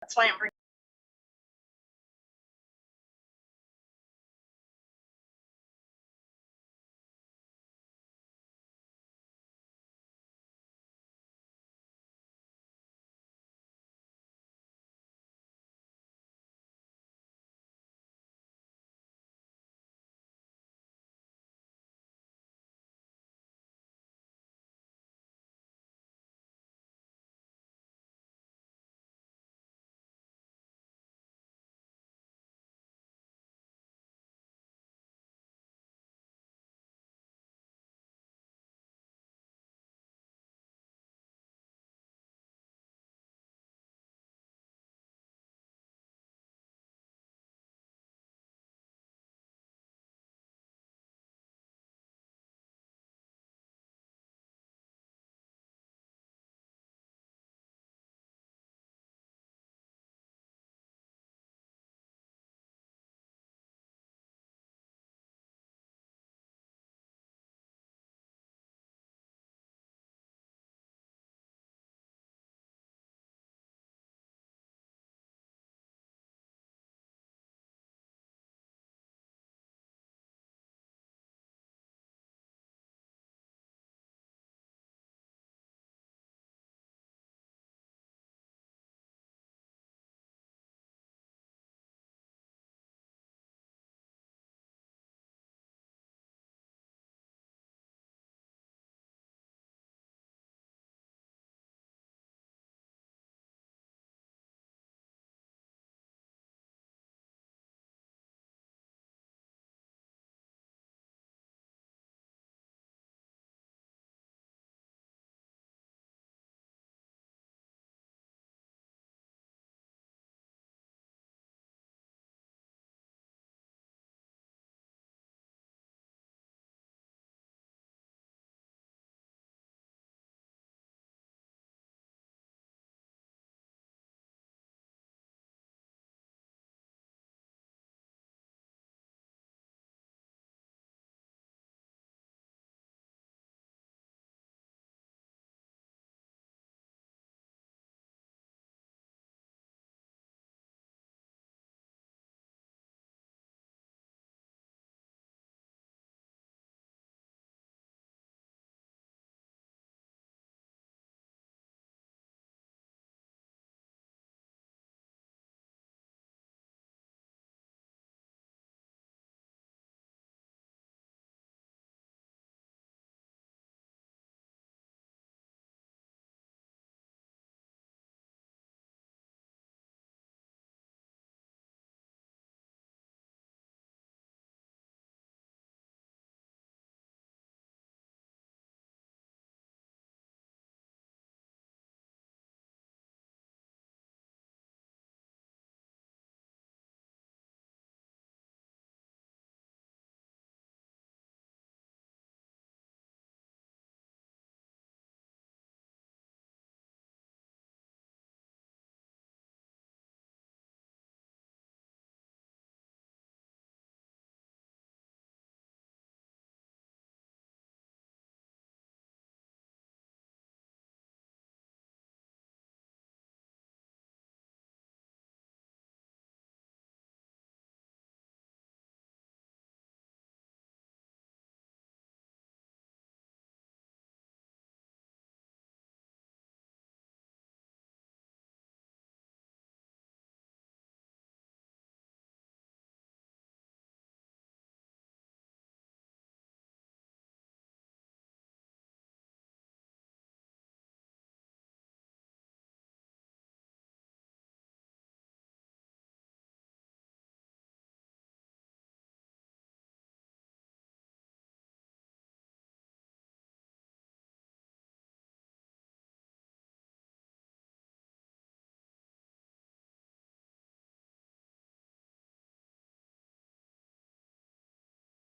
That's why I'm bringing.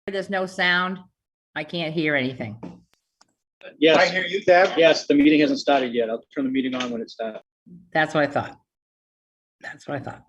There's no sound. I can't hear anything. Yes. I hear you, Deb. Yes, the meeting hasn't started yet. I'll turn the meeting on when it starts. That's what I thought. That's what I thought.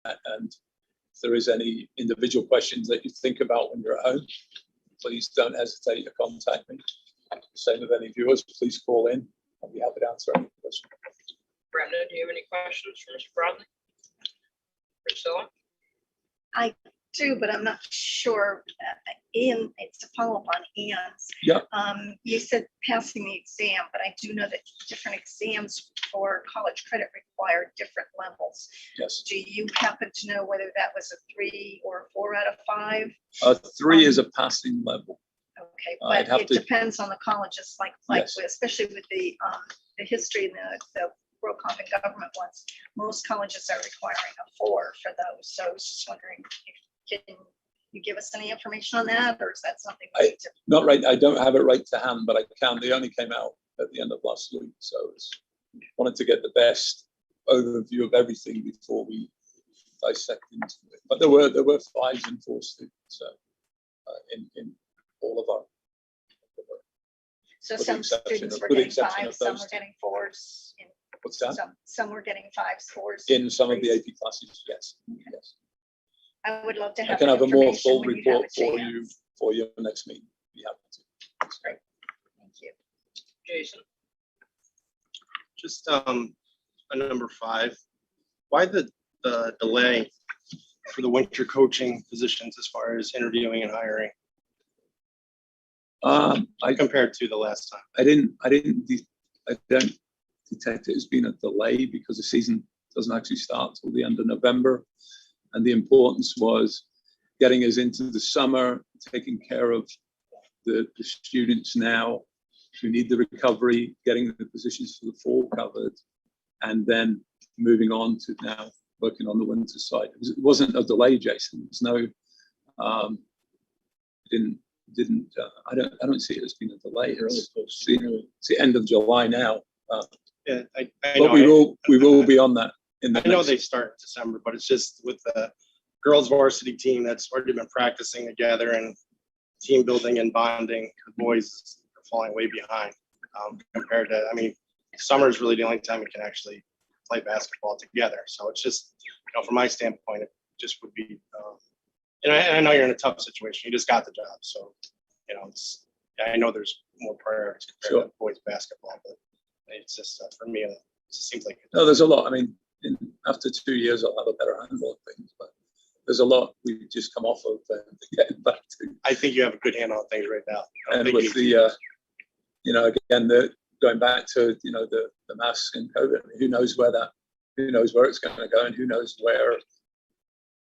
And if there is any individual questions that you think about when you're at home, please don't hesitate to contact me. Same with any viewers, please call in. I'll be happy to answer any questions. Brenda, do you have any questions for Mr. Bradley? Priscilla? I do, but I'm not sure. Ian, it's to follow up on Ian's. Yeah. You said passing the exam, but I do know that different exams for college credit require different levels. Yes. Do you happen to know whether that was a 3 or a 4 out of 5? 3 is a passing level. Okay, I'd but have it to- depends on the colleges, Yes. especially with the history and the World Comp and government ones. Most colleges are requiring a 4 for those. So I was just wondering, can you give us any information on that, or is that something? Not right. I don't have it right to hand, but I can. They only came out at the end of last week, so wanted to get the best overview of everything before we dissect into it. But there were 5s and 4 students in all of our. So with the some exception students of- were with the getting exception 5s, of some those were two. getting 4s. What's that? Some were getting 5s, 4s. In some of the 3s. AP classes, yes. Yes. I would love to I have can that have a more information full when you have report a chance. for you next meeting. Be happy to. That's great. Thank you. Jason? Just on number 5, why the delay for the winter coaching positions as far as interviewing and hiring I compared to the last time? I don't detect it as being a delay because the season doesn't actually start till the end of November. And the importance was getting us into the summer, taking care of the students now who need the recovery, getting the positions for the fall covered, and then moving on to now working on the winter side. It wasn't a delay, Jason. There's no, I don't see it as being a delay. It's the end of July now. Yeah, I But know. we will be on that in the I know next- they start in December, but it's just with the girls varsity team that's already been practicing together and team building and bonding. The boys are falling way behind compared to, I mean, summer is really the only time we can actually play basketball together. So it's just, from my standpoint, it just would be, and I know you're in a tough situation. You just got the job. So, I know there's more priorities compared to boys basketball, but it's just, for me, it just seems like. No, there's a lot. I mean, after 2 years, I'll have a better handle of things, but there's a lot we've just come off of and getting back to. I think you have a good handle on things right now. I don't And think with you- the, again, going back to, the masks and COVID, I mean, who knows where it's going to go and who knows where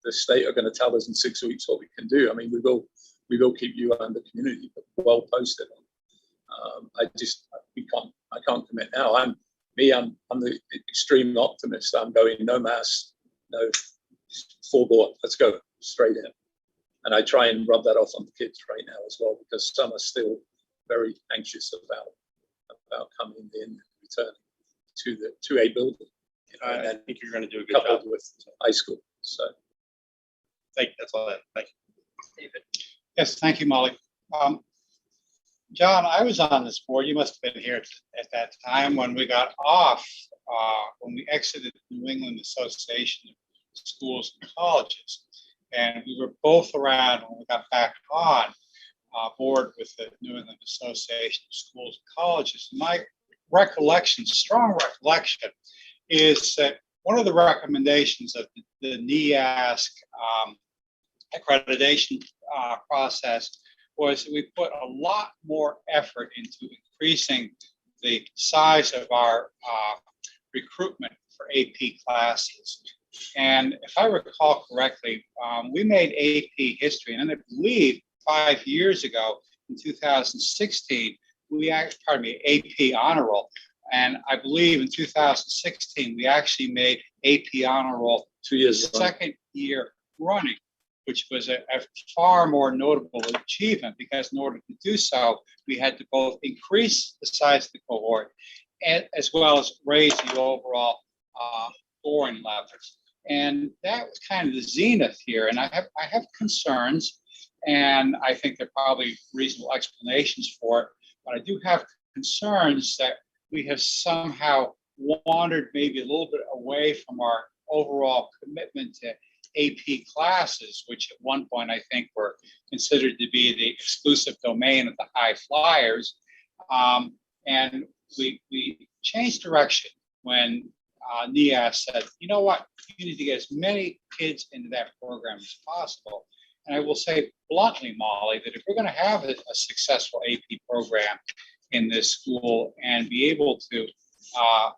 the state are going to tell us in 6 weeks what we can do. I mean, we will keep you and the community well posted. I can't commit now. I'm the extreme optimist. I'm going no mask, no full board. Let's go straight in. And I try and rub that off on the kids right now as well, because some are still very anxious about coming in and returning to a building. I think you're going to do a good Coupled job. with high school. So That's all. Thank you. David? Yes, thank you, Molly. John, I was on this board. You must have been here at that time when we got off, when we exited the New England Association of Schools and Colleges. And we were both around when we got back on board with the New England Association of Schools and Colleges. My recollection, strong recollection, is that one of the recommendations of the NEASC accreditation process was that we put a lot more effort into increasing the size of our recruitment for AP classes. And if I recall correctly, we made AP history, and I believe 5 years ago, in 2016, AP honor roll. And I believe in 2016, we actually made AP honor roll 2 years ago. second year running, which was a far more notable achievement, because in order to do so, we had to both increase the size of the cohort and as well as raise the overall scoring levels. And that was kind of the zenith here. And I have concerns, and I think there are probably reasonable explanations for it, but I do have concerns that we have somehow wandered maybe a little bit away from our overall commitment to AP classes, which at one point I think were considered to be the exclusive domain of the high flyers. And we changed direction when NIAS said, you know what, you need to get as many kids into that program as possible. And I will say bluntly, Molly, that if we're going to have a successful AP program in this school and be able to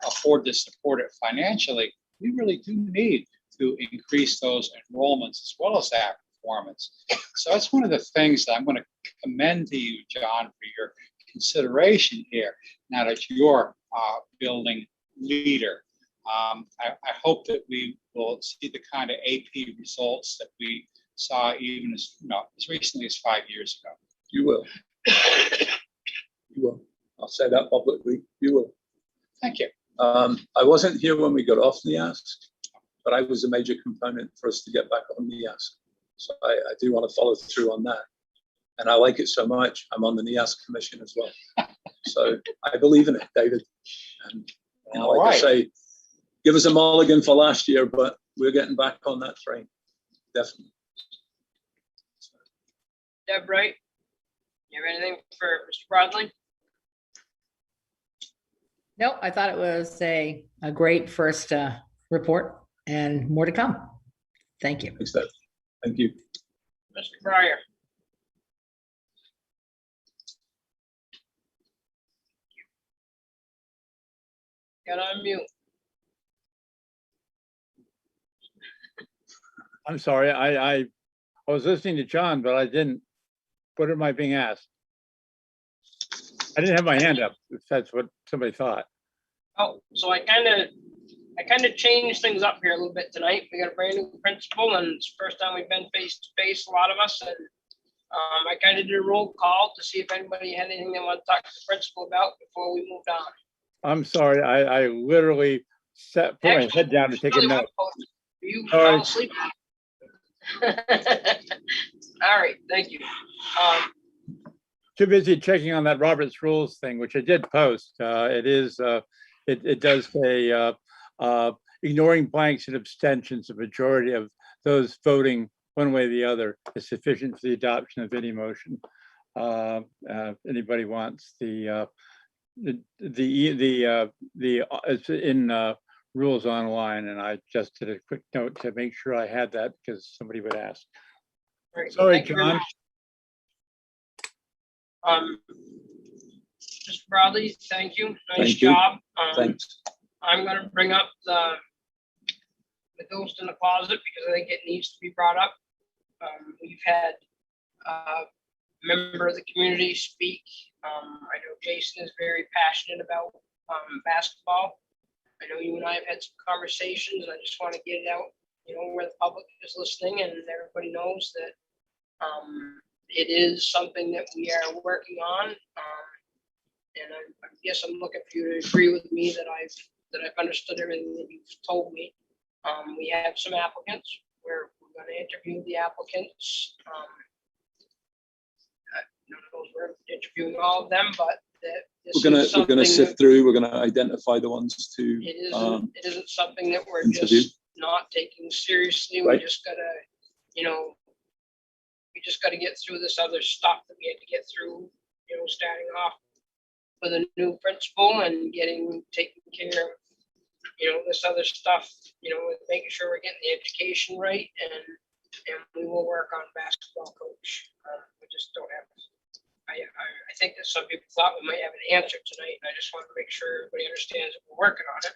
afford to support it financially, we really do need to increase those enrollments as well as that performance. So that's one of the things that I'm going to commend to you, John, for your consideration here, now that you're building leader. I hope that we will see the kind of AP results that we saw even as recently as 5 years ago. You will. You will. I'll say that publicly. You will. Thank you. I wasn't here when we got off NIAS, but I was a major component for us to get back on NIAS. So I do want to follow through on that. And I like it so much, I'm on the NIAS commission as well. So I believe in it, David. And like I say, give us a mulligan for last year, but we're getting back on that train. Definitely. Deb Wright, you have anything for Mr. Bradley? Nope, I thought it was a great first report and more to come. Thank you. Thanks, Dave. Thank you. Mr. Fryer. Got on mute. I'm sorry, I was listening to John, but I didn't. What am I being asked? I didn't have my hand up, if that's what somebody thought. Oh, so I kind of changed things up here a little bit tonight. We got a brand new principal, and it's the first time we've been face to face, a lot of us. And I kind of did a roll call to see if anybody had anything they want to talk to the principal about before we moved on. I'm sorry, I literally put my head down to take a note. You Sorry. fall asleep. All right, thank you. Too busy checking on that Robert's Rules thing, which I did post. It does say ignoring blanks and abstentions, a majority of those voting one way or the other is sufficient for the adoption of any motion. Anybody wants it's in rules online, and I just did a quick note to make sure I had that because somebody would ask. Right, Sorry, thank you very John. much. Mr. Bradley, thank you. Nice Thank you. job. Thanks. I'm going to bring up the ghost in the closet because I think it needs to be brought up. We've had a member of the community speak. I know Jason is very passionate about basketball. I know you and I have had some conversations, and I just want to get it out, where the public is listening and everybody knows that it is something that we are working on. And I guess I'm looking for you to agree with me that I've understood everything that you've told me. We have some applicants. We're going to interview the applicants. We're interviewing all of them, but We're gonna sift through. We're gonna identify the ones to. It isn't something that we're interview. just not taking seriously. Right. We just gotta get through this other stuff that we had to get through. Starting off with a new principal and taking care of this other stuff. Making sure we're getting the education right, and we will work on basketball coach. We just don't have. I think that some people thought we might have an answer tonight, and I just want to make sure everybody understands that we're working on it.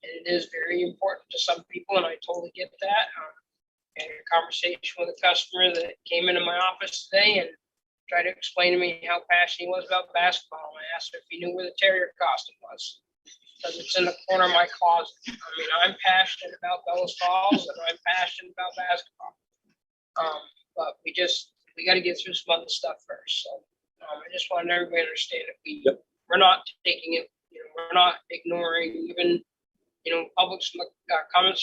And it is very important to some people, and I totally get that. I had a conversation with a customer that came into my office today and tried to explain to me how passionate he was about basketball. And I asked him if he knew where the Terrier costume was, because it's in the corner of my closet. I mean, I'm passionate about Bellows Falls, and I'm passionate about basketball. But we got to get through some other stuff first. So I just wanted everybody to understand that we're not taking it, we're not ignoring even, comments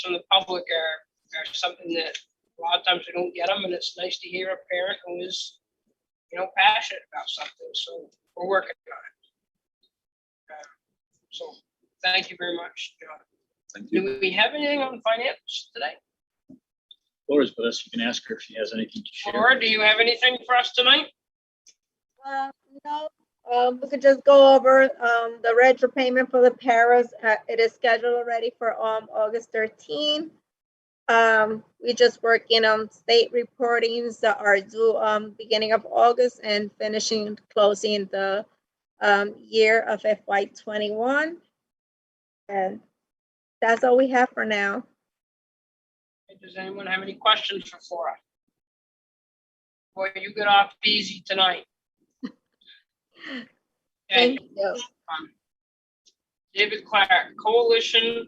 from the public are something that a lot of times we don't get them. And it's nice to hear a parent who is, passionate about something. So we're working on it. So thank you very much, John. Thank you. Do we have anything on finance today? Laura's with us. You can ask her if she has anything to share. Laura, do you have anything for us tonight? No, we could just go over the retro payment for the paras. It is scheduled already for August 13. We just working on state reportings that are due beginning of August and closing the year of FY21. And that's all we have for now. Does anyone have any questions for Flora? Boy, you get off easy tonight. Okay, Thank you. David Clark, Coalition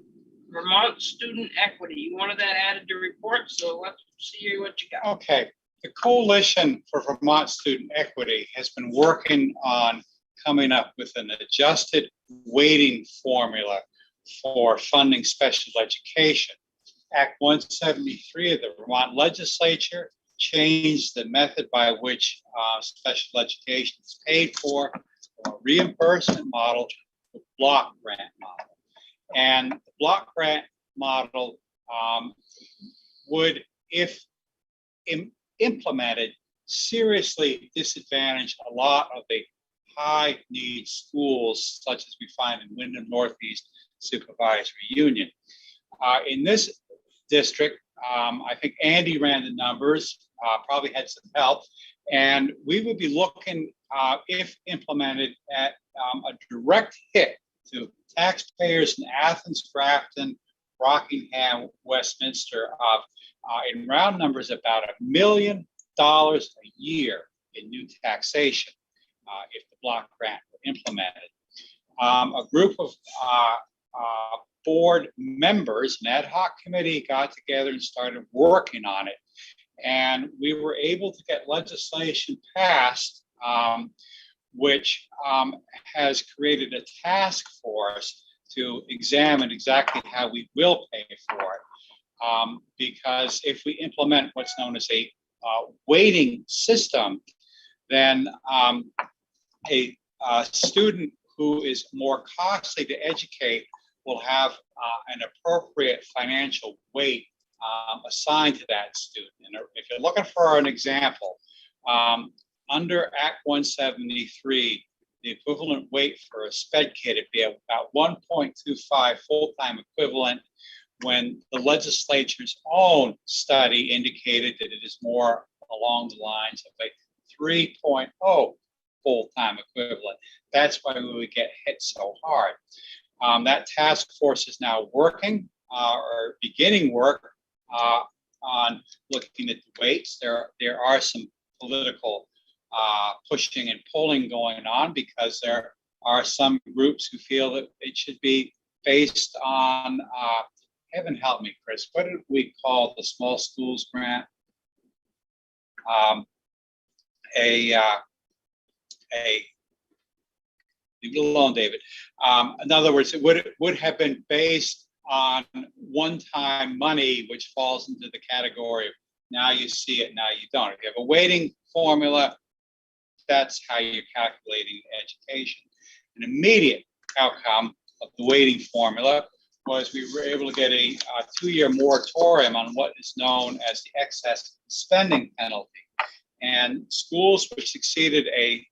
Vermont Student Equity. You wanted that added to report, so let's see what you got. Okay, the Coalition for Vermont Student Equity has been working on coming up with an adjusted weighting formula for funding special education. Act 173 of the Vermont legislature changed the method by which special education is paid for, from a reimbursement model to a block grant model. And the block grant model would, if implemented, seriously disadvantage a lot of the high need schools, such as we find in Wyndham Northeast Supervisory Union. In this district, I think Andy ran the numbers, probably had some help, and we would be looking, if implemented, at a direct hit to taxpayers in Athens, Grafton, Rockingham, Westminster of, in round numbers, about $1 million a year in new taxation if the block grant were implemented. A group of board members, an ad hoc committee, got together and started working on it. And we were able to get legislation passed, which has created a task force to examine exactly how we will pay for it. Because if we implement what's known as a weighting system, then a student who is more costly to educate will have an appropriate financial weight assigned to that student. And if you're looking for an example, under Act 173, the equivalent weight for a sped kid would be about 1.25 full-time equivalent, when the legislature's own study indicated that it is more along the lines of a 3.0 full-time equivalent. That's why we would get hit so hard. That task force is now working or beginning work on looking at the weights. There are some political pushing and pulling going on, because there are some groups who feel that it should be based on, heaven help me, Chris, what did we call the small schools grant? Leave it alone, David. In other words, it would have been based on one-time money, which falls into the category of now you see it, now you don't. If you have a weighting formula, that's how you're calculating education. An immediate outcome of the weighting formula was we were able to get a 2-year moratorium on what is known as the excess spending penalty. And schools which exceeded a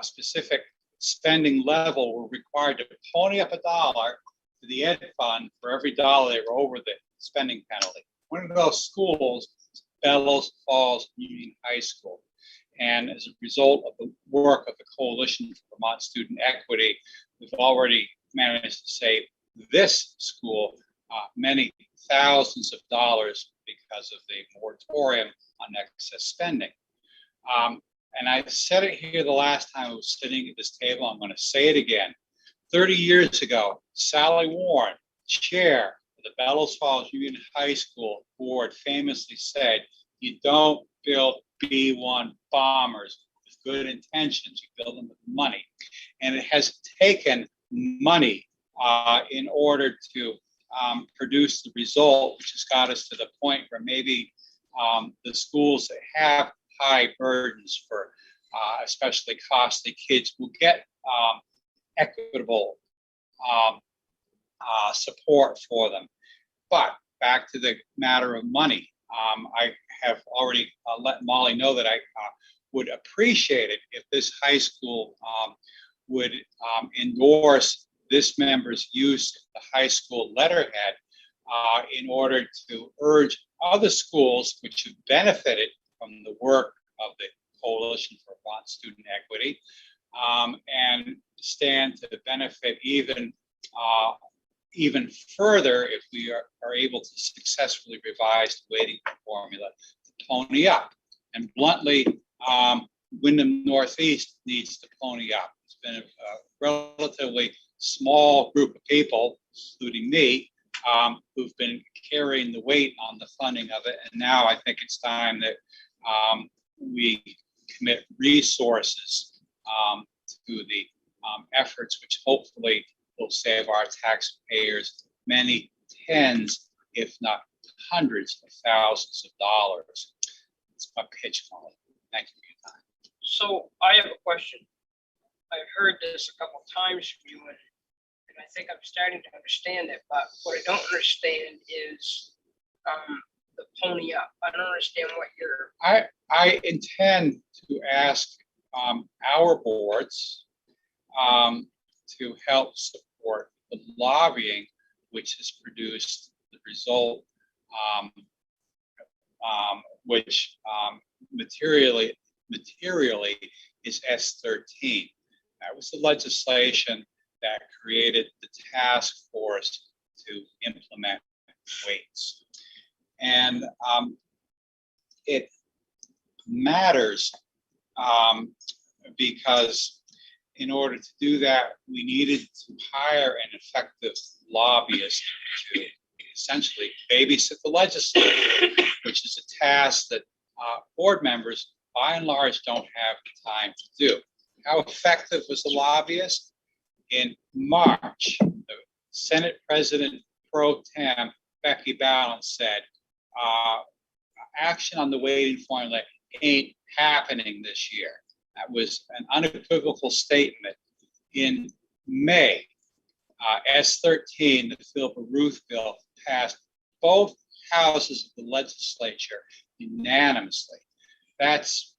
specific spending level were required to pony up $1 to the ed fund for every dollar they were over the spending penalty. One of those schools, Bellows Falls Union High School. And as a result of the work of the Coalition for Vermont Student Equity, we've already managed to save this school many thousands of dollars because of the moratorium on excess spending. And I said it here the last time I was sitting at this table. I'm going to say it again. 30 years ago, Sally Warren, chair of the Bellows Falls Union High School board, famously said, "You don't build B-1 bombers with good intentions, you build them with money." And it has taken money in order to produce the result, which has got us to the point where maybe the schools that have high burdens for especially costly kids will get equitable support for them. But back to the matter of money, I have already let Molly know that I would appreciate it if this high school would endorse this member's use of the high school letterhead in order to urge other schools which have benefited from the work of the Coalition for Vermont Student Equity and stand to benefit even further if we are able to successfully revise the weighting formula to pony up. And bluntly, Wyndham Northeast needs to pony up. It's been a relatively small group of people, including me, who've been carrying the weight on the funding of it. And now I think it's time that we commit resources to the efforts which hopefully will save our taxpayers many tens, if not hundreds of thousands of dollars. It's my pitch, Molly. Thank you for your time. So I have a question. I've heard this a couple of times from you, and I think I'm starting to understand it, but what I don't understand is the pony up. I don't understand what you're. I intend to ask our boards to help support the lobbying which has produced the result, which materially is S13. That was the legislation that created the task force to implement weights. And it matters because in order to do that, we needed to hire an effective lobbyist to essentially babysit the legislature, which is a task that board members, by and large, don't have the time to do. How effective was the lobbyist? In March, the Senate President Pro Tem, Becky Balance, said, action on the weighting formula ain't happening this year. That was an unequivocal statement. In May, S13, the Philippa Ruth bill, passed both houses of the legislature unanimously. That's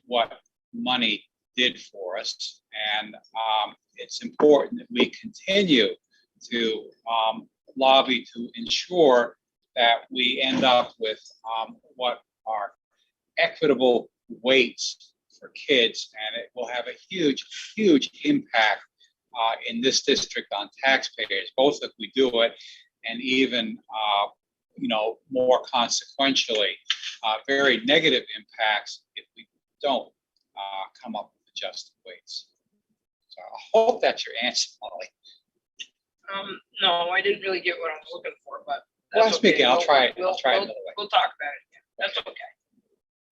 what money did for us, and it's important that we continue to lobby to ensure that we end up with what are equitable weights for kids, and it will have a huge impact in this district on taxpayers, both if we do it and even more consequentially, very negative impacts if we don't come up with adjusted weights. So I hope that's your answer, Molly. No, I didn't really get what I was looking for, but Well, that's I'm speaking. okay. I'll try it. We'll Another way. We'll talk about it. Yeah, that's okay.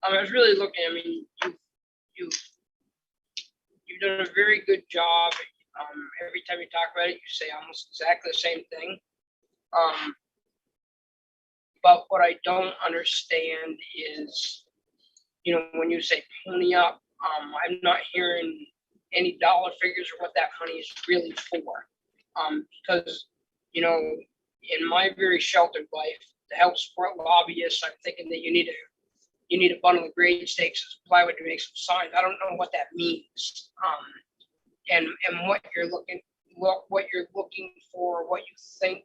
I was really looking. I mean, you've done a very good job. Every time you talk about it, you say almost exactly the same thing. But what I don't understand is, when you say pony up, I'm not hearing any dollar figures or what that money is really for. Because, in my very sheltered life, to help support lobbyists, I'm thinking that you need a bundle of grade stakes and plywood to make some signs. I don't know what that means. And what you're looking for, what you think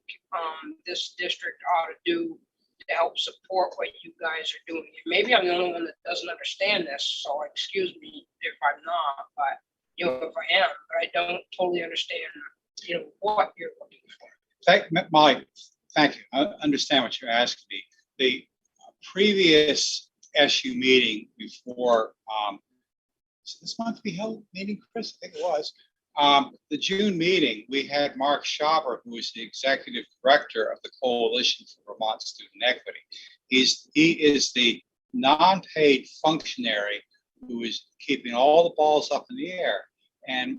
this district ought to do to help support what you guys are doing. And maybe I'm the only one that doesn't understand this, so excuse me if I'm not, but if I am, but I don't totally understand, what you're looking for. Molly, thank you. I understand what you're asking me. The previous SU meeting before this month we held meeting, Chris, I think it was. The June meeting, we had Mark Schauber, who is the executive director of the Coalition for Vermont Student Equity. He is the non-paid functionary who is keeping all the balls up in the air. And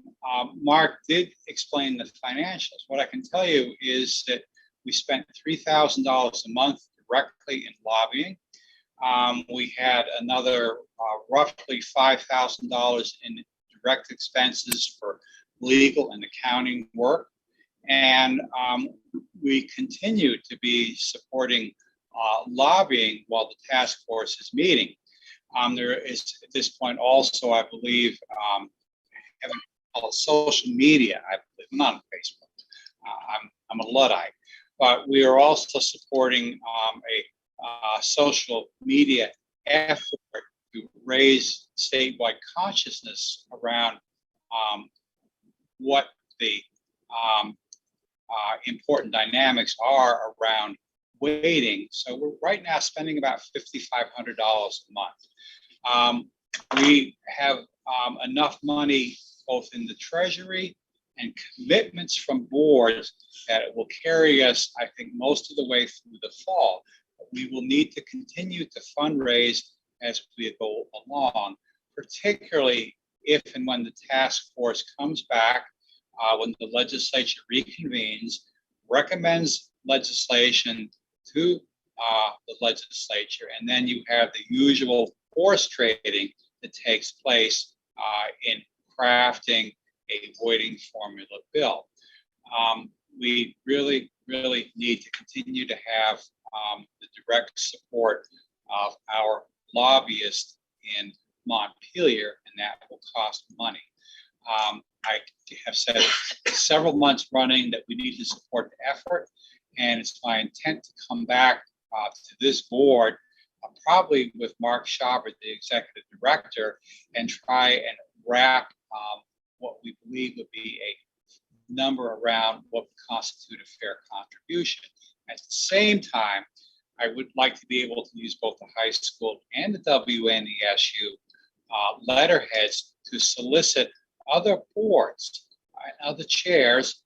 Mark did explain the financials. What I can tell you is that we spent $3,000 a month directly in lobbying. We had another roughly $5,000 in direct expenses for legal and accounting work. And we continue to be supporting lobbying while the task force is meeting. There is at this point also, I believe, having social media. I believe not on Facebook. I'm a Luddite, but we are also supporting a social media effort to raise statewide consciousness around what the important dynamics are around waiting. So we're right now spending about $5,500 a month. We have enough money both in the Treasury and commitments from boards that it will carry us, I think, most of the way through the fall. We will need to continue to fundraise as we go along, particularly if and when the task force comes back, when the legislature reconvenes, recommends legislation to the legislature, and then you have the usual horse trading that takes place in crafting a voiding formula bill. We really, really need to continue to have the direct support of our lobbyists in Montpelier, and that will cost money. I have said several months running that we need to support the effort, and it's my intent to come back to this board, probably with Mark Schaubert, the executive director, and try and wrap what we believe would be a number around what would constitute a fair contribution. At the same time, I would like to be able to use both the high school and the WNESU letterheads to solicit other boards and other chairs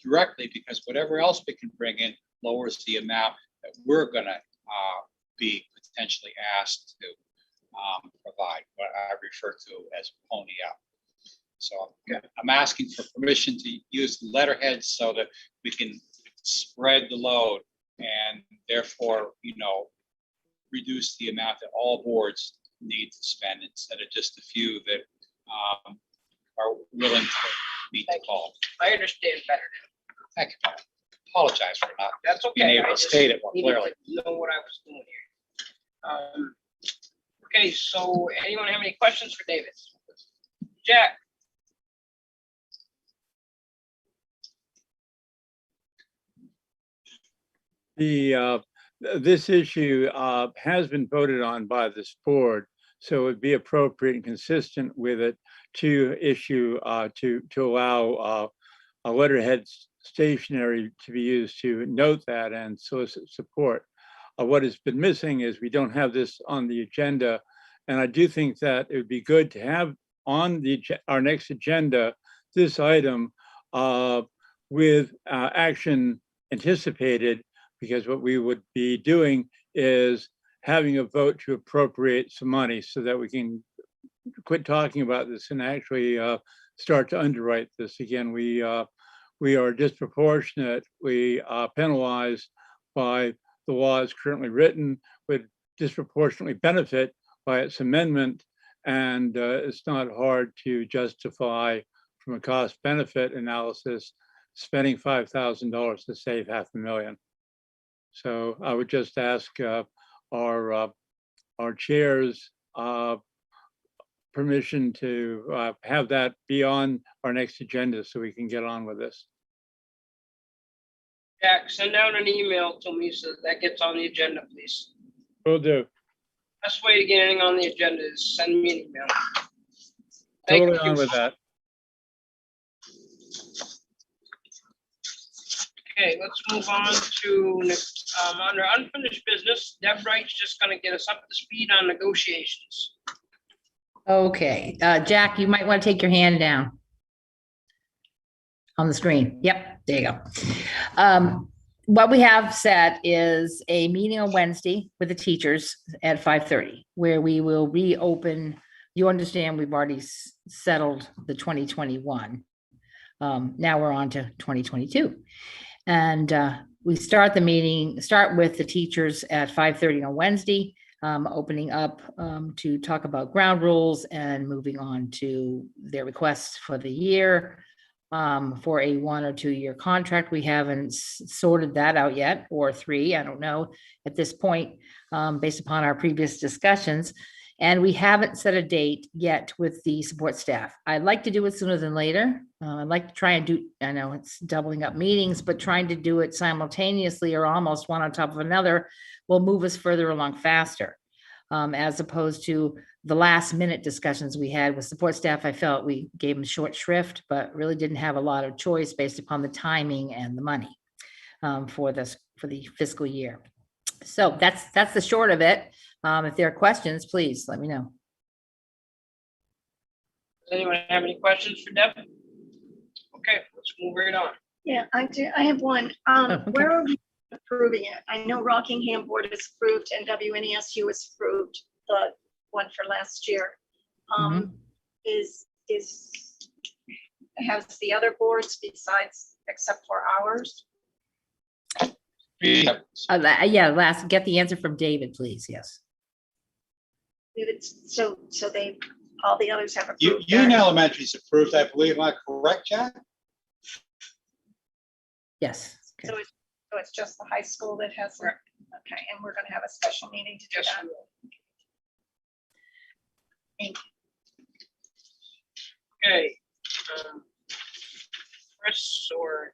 directly, because whatever else we can bring in lowers the amount that we're going to be potentially asked to provide, what I refer to as pony up. So I'm asking for permission to use the letterhead so that we can spread the load and therefore, reduce the amount that all boards need to spend instead of just a few that are willing to meet the call. I understand better now. Thank you. Apologize for not That's okay. being able I to just state it more needed clearly. to know what I was doing here. Okay, so anyone have any questions for David? Jack? This issue has been voted on by this board, so it would be appropriate and consistent with it to issue to allow a letterhead stationery to be used to note that and solicit support. What has been missing is we don't have this on the agenda, and I do think that it would be good to have on our next agenda this item with action anticipated, because what we would be doing is having a vote to appropriate some money so that we can quit talking about this and actually start to underwrite this. Again, we are disproportionately penalized by the law as currently written, would disproportionately benefit by its amendment, and it's not hard to justify from a cost benefit analysis spending $5,000 to save $500,000. So I would just ask our chair's permission to have that be on our next agenda so we can get on with this. Jack, send out an email to me so that gets on the agenda, please. Will do. Best way to get anything on the agenda is send me an email. Thank Totally you. on with that. Okay, let's move on to under unfinished business. Deb Wright's just gonna get us up to speed on negotiations. Okay, Jack, you might want to take your hand down on the screen. Yep, there you go. What we have set is a meeting on Wednesday with the teachers at 5:30, where we will reopen. You understand, we've already settled the 2021. Now we're on to 2022. And we start with the teachers at 5:30 on Wednesday, opening up to talk about ground rules and moving on to their requests for the year. for a 1 or 2 year contract. We haven't sorted that out yet, or 3, I don't know at this point, based upon our previous discussions. And we haven't set a date yet with the support staff. I'd like to do it sooner than later. I'd like to try and do, I know it's doubling up meetings, but trying to do it simultaneously or almost one on top of another will move us further along faster. As opposed to the last minute discussions we had with support staff. I felt we gave them short shrift, but really didn't have a lot of choice based upon the timing and the money for the fiscal year. So that's the short of it. If there are questions, please let me know. Does anyone have any questions for Deb? Okay, let's move right on. Yeah, I do. I have one. okay. Where are we approving it? I know Rockingham Board is approved and WNESU is approved, the one for last year. Has the other boards besides, except for ours? Yeah, get the answer from David, please. Yes. So they, all the others have approved. Union Elementary is approved, I believe. Am I correct, Jack? Yes. So it's just the high school that has, okay, and we're gonna have a special meeting to do Yes, that. we will. Thank Okay. Chris or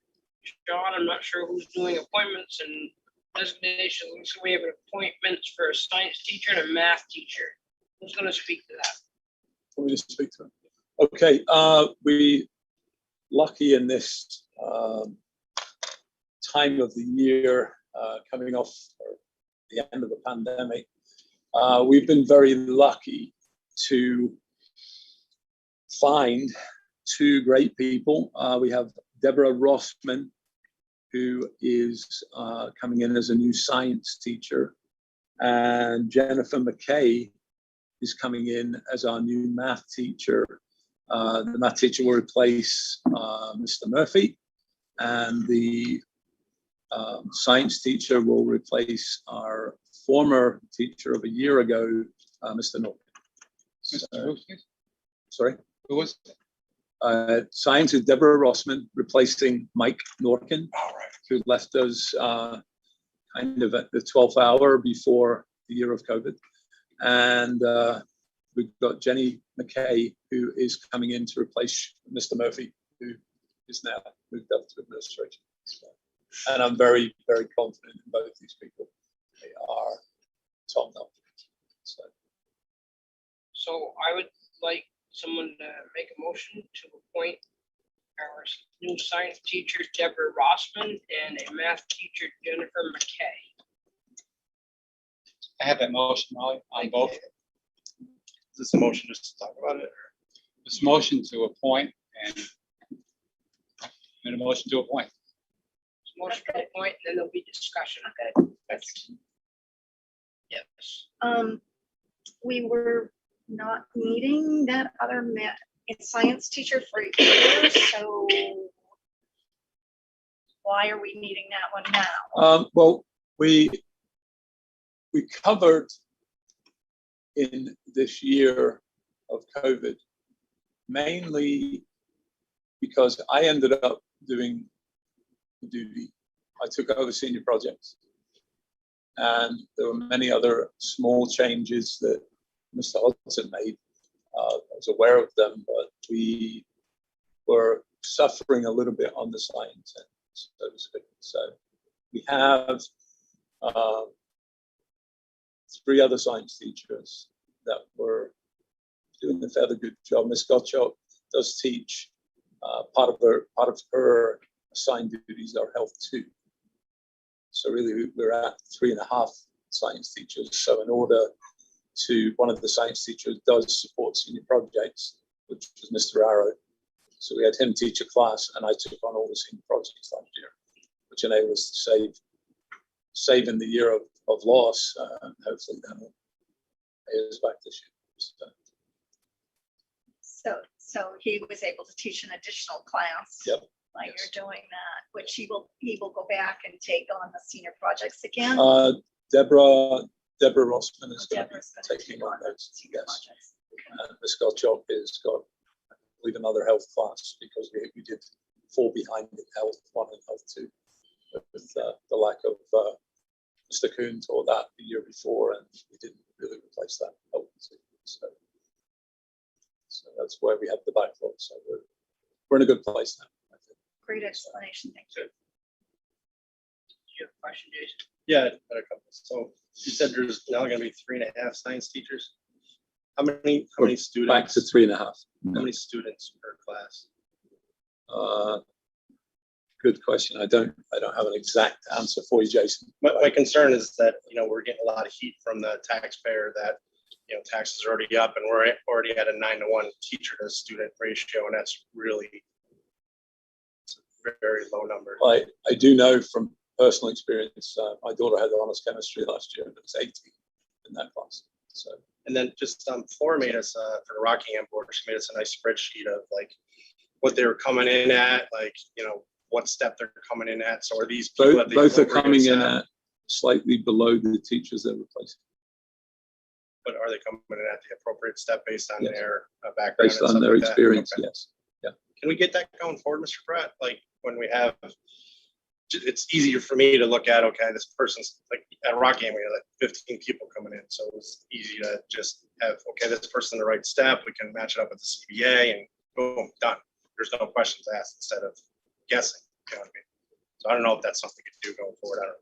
John, I'm not sure who's doing appointments and designations. So we have appointments for a science teacher and a math teacher. Who's going to speak to that? Want me to speak to him? Okay, we lucky in this time of the year, coming off the end of the pandemic. We've been very lucky to find 2 great people. We have Deborah Rossman, who is coming in as a new science teacher, and Jennifer McKay is coming in as our new math teacher. The math teacher will replace Mr. Murphy, and the science teacher will replace our former teacher of a year ago, Mr. Norton. Sorry? Who was it? Science is Deborah Rossman replacing Mike Norkin, who left us kind of at the 12th hour before the year of COVID. And we've got Jenny McKay, who is coming in to replace Mr. Murphy, who is now moved up to administration. And I'm very, very confident in both these people. They are top notch. So I would like someone to make a motion to appoint our new science teacher, Deborah Rossman, and a math teacher, Jennifer McKay. I have that motion, Molly, on both. Is this a motion just to talk about it? This motion to appoint and a motion to appoint. Motion to appoint, and then there'll be discussion. Okay. That's, Yes. we were not needing that other science teacher for years, so why are we needing that one now? Well, we covered in this year of COVID, mainly because I ended up doing the duty. I took over senior projects, and there were many other small changes that Mr. Hudson made. I was aware of them, but we were suffering a little bit on the science end, so to speak. So we have 3 other science teachers that were doing a fairly good job. Ms. Gottschalk does teach. Part of her assigned duties are health too. So really, we're at 3.5 science teachers. So in order to, one of the science teachers does support senior projects, which was Mr. Arrow. So we had him teach a class, and I took on all the senior projects last year, which enabled us to save in the year of loss. Hopefully that will pay us back this year. So he was able to teach an additional class. Yep. While Yes. you're doing that, which he will go back and take on the senior projects again. Deborah Rossman is going to be Deborah's gonna taking take on those. senior Yes. projects. And Ms. Gottschalk has got, I believe, another health class because we did fall behind in health 1 and health 2 with the lack of Mr. Kuhn taught that the year before, and we didn't really replace that health 2. So that's where we have the backlog. So we're in a good place now, I think. Great explanation, thank you. You have a question, Jason? Yeah, I had a couple. So you said there's now going to be 3.5 science teachers. How many students? Back to 3.5. How many students per class? Good question. I don't have an exact answer for you, Jason. My concern is that, we're getting a lot of heat from the taxpayer that, taxes are already up and we're already at a 9-to-1 teacher to student ratio. And that's really it's a very low number. I do know from personal experience, my daughter had honors chemistry last year and it was 18 in that class. So, and then just Flora made us for the Rockingham board, she made us a nice spreadsheet of like what they were coming in at, like, what step they're coming in at. So are these people both are coming in at slightly below the teachers they're replacing. But are they coming in at the appropriate step based on Yes. their background? Based on their experience, Okay. yes. Yeah. Can we get that going forward, Mr. Pratt? Like when we have, it's easier for me to look at, okay, this person's like at Rockingham, we had like 15 people coming in. So it was easy to just have, okay, this person in the right step, we can match it up with the CBA and boom, done. There's no questions asked instead of guessing. You know what I mean? So I don't know if that's something we could do going forward. I don't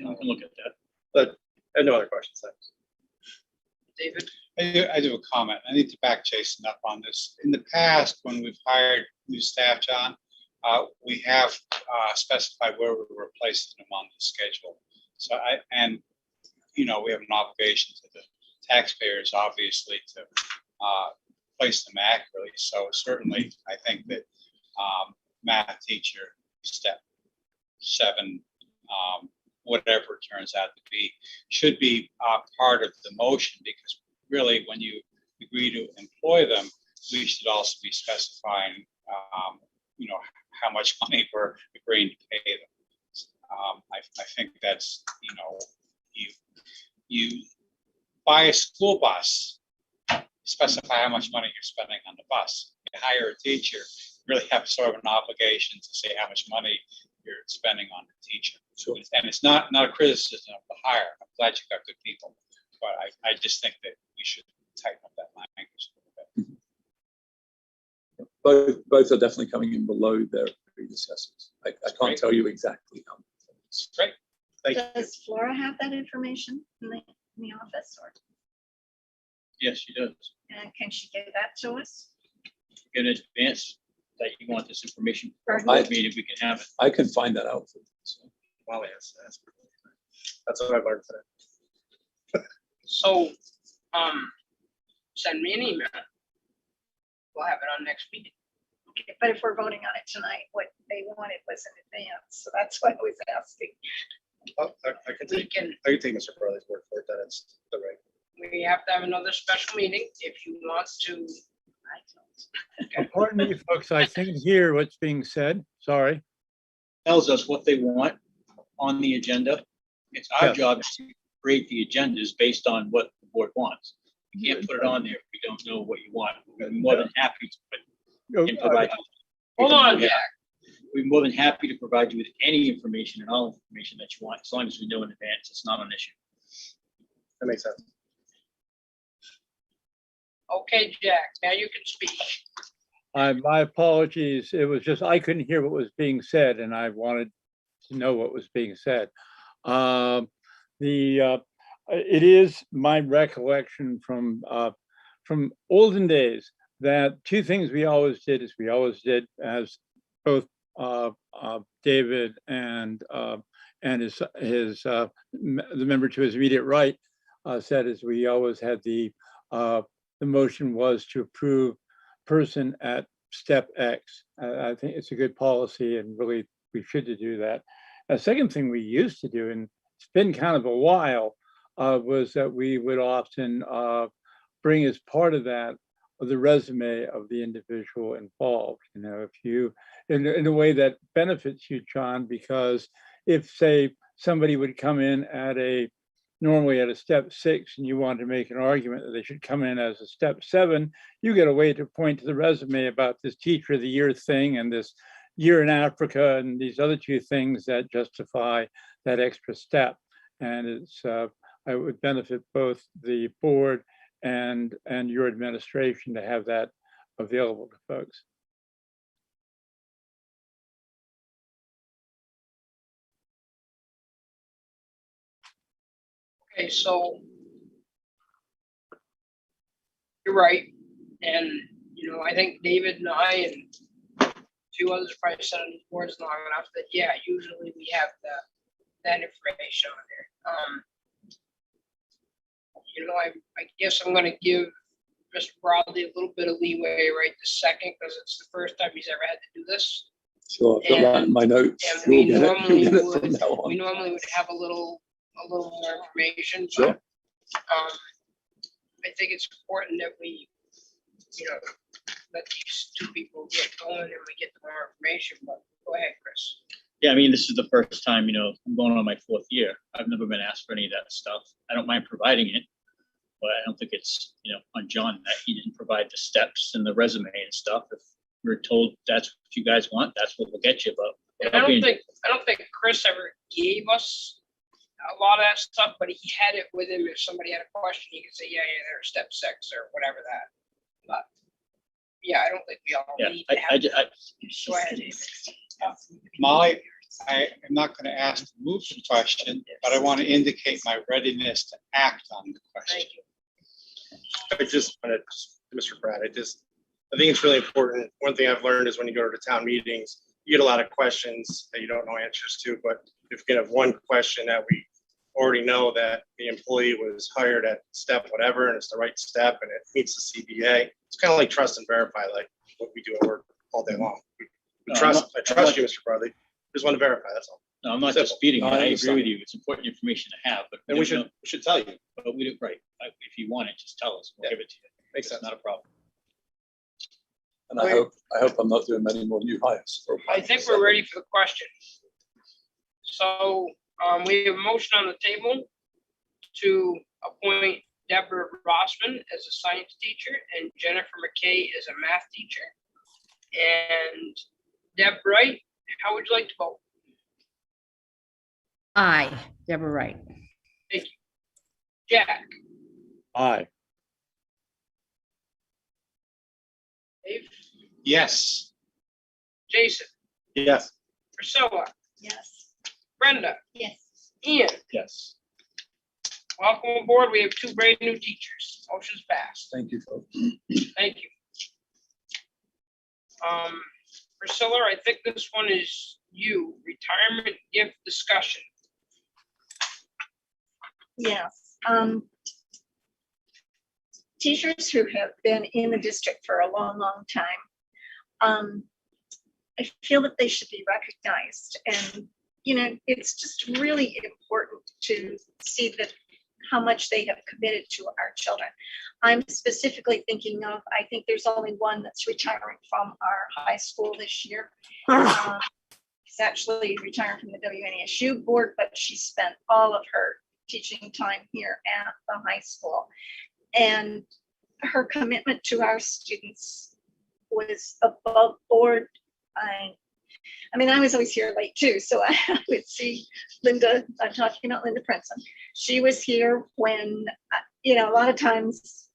know. You can look at that. But I have no other questions. Thanks. David? I do have a comment. I need to back Jason up on this. In the past, when we've hired new staff, John, we have specified where we were placing them on the schedule. So we have an obligation to the taxpayers, obviously, to place them accurately. So certainly, I think that math teacher, step 7, whatever it turns out to be, should be part of the motion, because really when you agree to employ them, we should also be specifying, how much money we're agreeing to pay them. I think that's, you buy a school bus, specify how much money you're spending on the bus. You hire a teacher, you really have sort of an obligation to say how much money you're spending on the teacher. Sure. And it's not a criticism of the hire. I'm glad you got good people, but I just think that we should tighten up that language a little bit. Both are definitely coming in below their predecessors. I can't Great. tell you exactly how. Great. Thank you. Does Flora have that information in the office, or Yes, she does. can she give that to us? In advance that you want this information for a Pardon? board meeting, we can have it. I can find that out for you. So. Well, yes, that's what I've learned today. So, send me an email. We'll have it on next meeting. Okay, but if we're voting on it tonight, what they wanted was in advance, so that's what I was asking. Oh, I can We take Mr. Burley's word for it that it's the right. we have to have another special meeting if you want to. Pardon me, folks, I can't hear what's being said. Sorry. Tells us what they want on the agenda. It's our Yeah. job to create the agendas based on what the board wants. You can't put it on there if you don't know what you want. We're more than happy to provide you. Hold on, Jack. We're more than happy to provide you with any information and all information that you want, as long as we know in advance. It's not an issue. That makes sense. Okay, Jack, now you can speak. My apologies. It was just, I couldn't hear what was being said and I wanted to know what was being said. It is my recollection from olden days that two things we always did as both David and the member to his immediate right said, is we always had the motion was to approve person at step X. I think it's a good policy and really we should do that. A second thing we used to do, and it's been kind of a while, was that we would often bring as part of that the resume of the individual involved. You know, if you, in a way that benefits you, John, because if, say, somebody would come in normally at a step 6 and you want to make an argument that they should come in as a step 7, you get a way to point to the resume about this teacher of the year thing and this year in Africa and these other two things that justify that extra step. And it's, I would benefit both the board and your administration to have that available to folks. Okay, so you're right. And, you know, I think David and I and a few others probably said on these boards long enough that, yeah, usually we have that information on there. You know, I guess I'm gonna give Mr. Broadley a little bit of leeway right this second, because it's the first time he's ever had to do this. Sure, I've got that in my notes. And we You'll get it, you'll normally get it would, from now on. we normally would have a little more information. Sure. But, I think it's important that we, you know, let these two people get going and we get the more information, but go ahead, Chris. Yeah, I mean, this is the first time, you know, I'm going on my 4th year. I've never been asked for any of that stuff. I don't mind providing it, but I don't think it's, you know, on John that he didn't provide the steps and the resume and stuff. If we're told that's what you guys want, that's what we'll get you. But And I don't think Chris ever gave us a lot of that stuff, but he had it with him. If somebody had a question, he could say, yeah, there's step 6 or whatever that. But yeah, I don't think we all yeah, need to have. Go ahead. Molly, I am not going to ask to move the question, but I want to indicate my readiness to act on the question. Thank you. I just wanted, Mr. Pratt, I think it's really important. One thing I've learned is when you go to town meetings, you get a lot of questions that you don't know answers to, but if you can have one question that we already know that the employee was hired at step whatever, and it's the right step and it meets the CBA, it's kind of like trust and verify, like what we do at work all day long. I trust you, Mr. Bradley. Just want to verify, that's all. No, I'm not Simple. disputing it. No, I I agree understand. with you. It's important information to have, but And we should tell you. But we do, right. If you want it, just tell us. We'll Yeah. give it to you. Makes It's sense. not a problem. And I hope I'm not doing many more new hires. I think we're ready for the question. So we have a motion on the table to appoint Deborah Rossman as a science teacher and Jennifer McKay as a math teacher. And Deb Wright, how would you like to vote? Aye, Deborah Wright. Jack, Aye. Dave, Yes. Jason, Yes. Priscilla, Yes. Brenda, Yes. Ian. Yes. Welcome aboard. We have 2 brand new teachers. Motion's passed. Thank you, folks. Thank you. Priscilla, I think this one is you, retirement gift discussion. Yes. Teachers who have been in the district for a long, long time, I feel that they should be recognized. And, you know, it's just really important to see that how much they have committed to our children. I'm specifically thinking of, I think there's only one that's retiring from our high school this year. She's actually retiring from the WNSU board, but she spent all of her teaching time here at the high school. And her commitment to our students was above board. I mean, I was always here late too, so I would see Linda, I'm talking about Linda Princeton. She was here when, you know, a lot of times,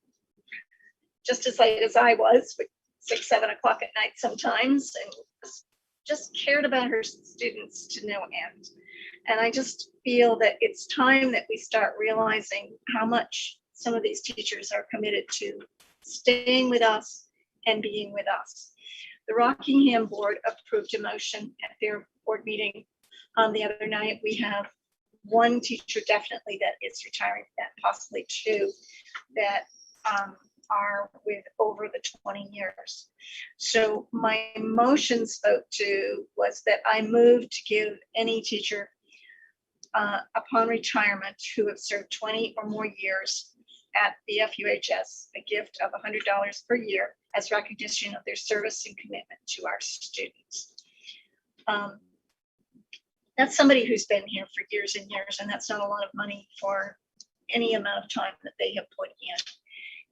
just as late as I was, 6, 7 o'clock at night sometimes, and just cared about her students to no end. And I just feel that it's time that we start realizing how much some of these teachers are committed to staying with us and being with us. The Rockingham board approved a motion at their board meeting the other night. We have 1 teacher definitely that is retiring, and possibly 2 that are with over the 20 years. So my motions vote was that I moved to give any teacher upon retirement who have served 20 or more years at BFUHS a gift of $100 per year as recognition of their service and commitment to our students. That's somebody who's been here for years and years, and that's not a lot of money for any amount of time that they have put in.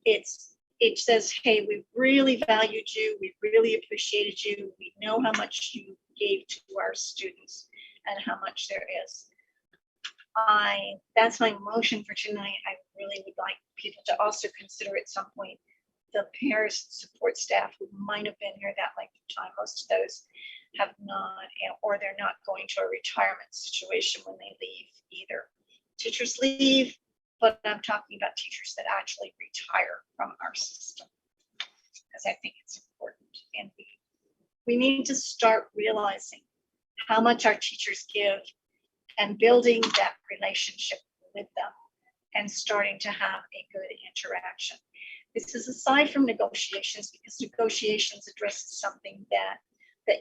It's it says, hey, we really valued you, we really appreciated you, we know how much you gave to our students and how much there is. That's my motion for tonight. I really would like people to also consider at some point the parents support staff who might have been here that length of time. Most of those have not, or they're not going to a retirement situation when they leave either. Teachers leave, but I'm talking about teachers that actually retire from our system, because I think it's important. And we need to start realizing how much our teachers give and building that relationship with them and starting to have a good interaction. This is aside from negotiations, because negotiations addresses something that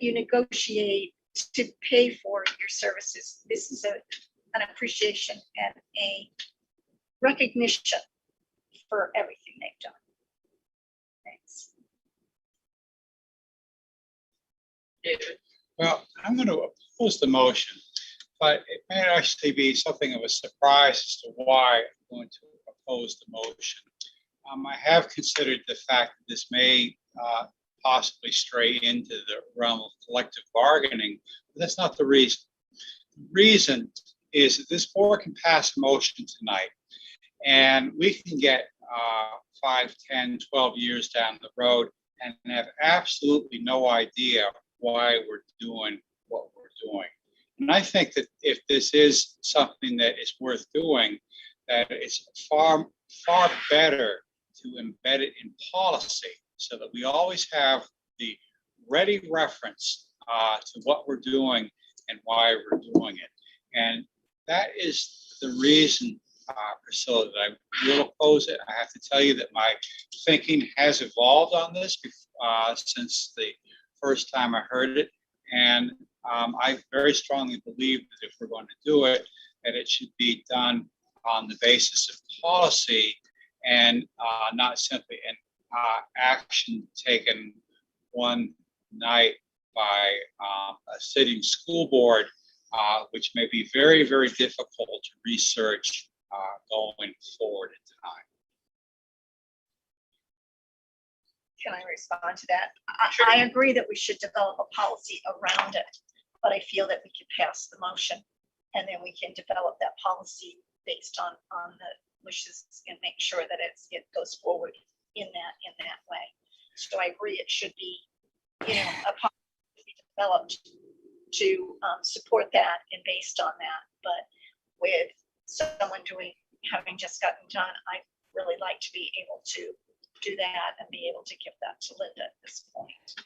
you negotiate to pay for your services. This is an appreciation and a recognition for everything they've done. Thanks. David? Well, I'm going to oppose the motion, but it may actually be something of a surprise as to why I'm going to oppose the motion. I have considered the fact that this may possibly stray into the realm of collective bargaining, but that's not the reason. The reason is that this board can pass a motion tonight, and we can get 5, 10, 12 years down the road and have absolutely no idea why we're doing what we're doing. And I think that if this is something that is worth doing, that it's far, far better to embed it in policy so that we always have the ready reference to what we're doing and why we're doing it. And that is the reason, Priscilla, that I will oppose it. I have to tell you that my thinking has evolved on this since the first time I heard it. And I very strongly believe that if we're going to do it, that it should be done on the basis of policy and not simply an action taken one night by a sitting school board, which may be very, very difficult to research going forward in time. Can I respond to that? I agree that we should develop a policy around it, but I feel that we could pass the motion and then we can develop that policy based on the wishes and make sure that it goes forward in that way. So I agree it should be, a policy to be developed to support that and based on that. But with someone having just gotten done, I'd really like to be able to do that and be able to give that to Linda at this point.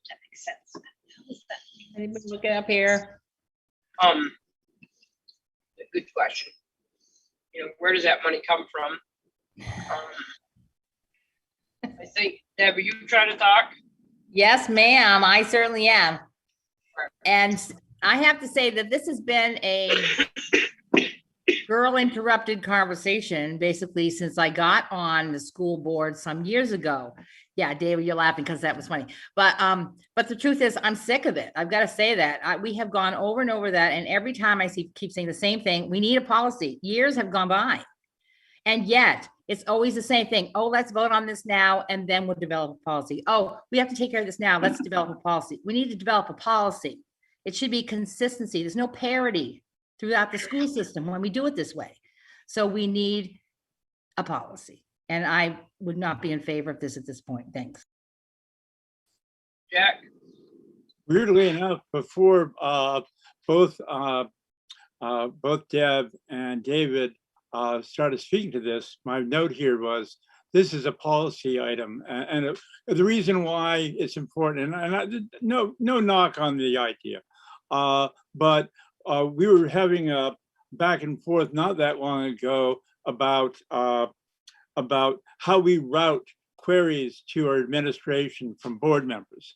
That makes sense. Anybody looking up here? A good question. Where does that money come from? I think, Deb, are you trying to talk? Yes, ma'am, I certainly am. And I have to say that this has been a girl interrupted conversation basically since I got on the school board some years ago. Yeah, David, you're laughing because that was funny. But the truth is I'm sick of it. I've got to say that. We have gone over and over that. And every time I keep saying the same thing, we need a policy. Years have gone by. And yet it's always the same thing. Oh, let's vote on this now, and then we'll develop a policy. Oh, we have to take care of this now. Let's develop a policy. We need to develop a policy. It should be consistency. There's no parity throughout the school system when we do it this way. So we need a policy. And I would not be in favor of this at this point. Thanks. Jack? Weirdly enough, before both Deb and David started speaking to this, my note here was, this is a policy item. And the reason why it's important, and no knock on the idea, but we were having a back and forth not that long ago about how we route queries to our administration from board members.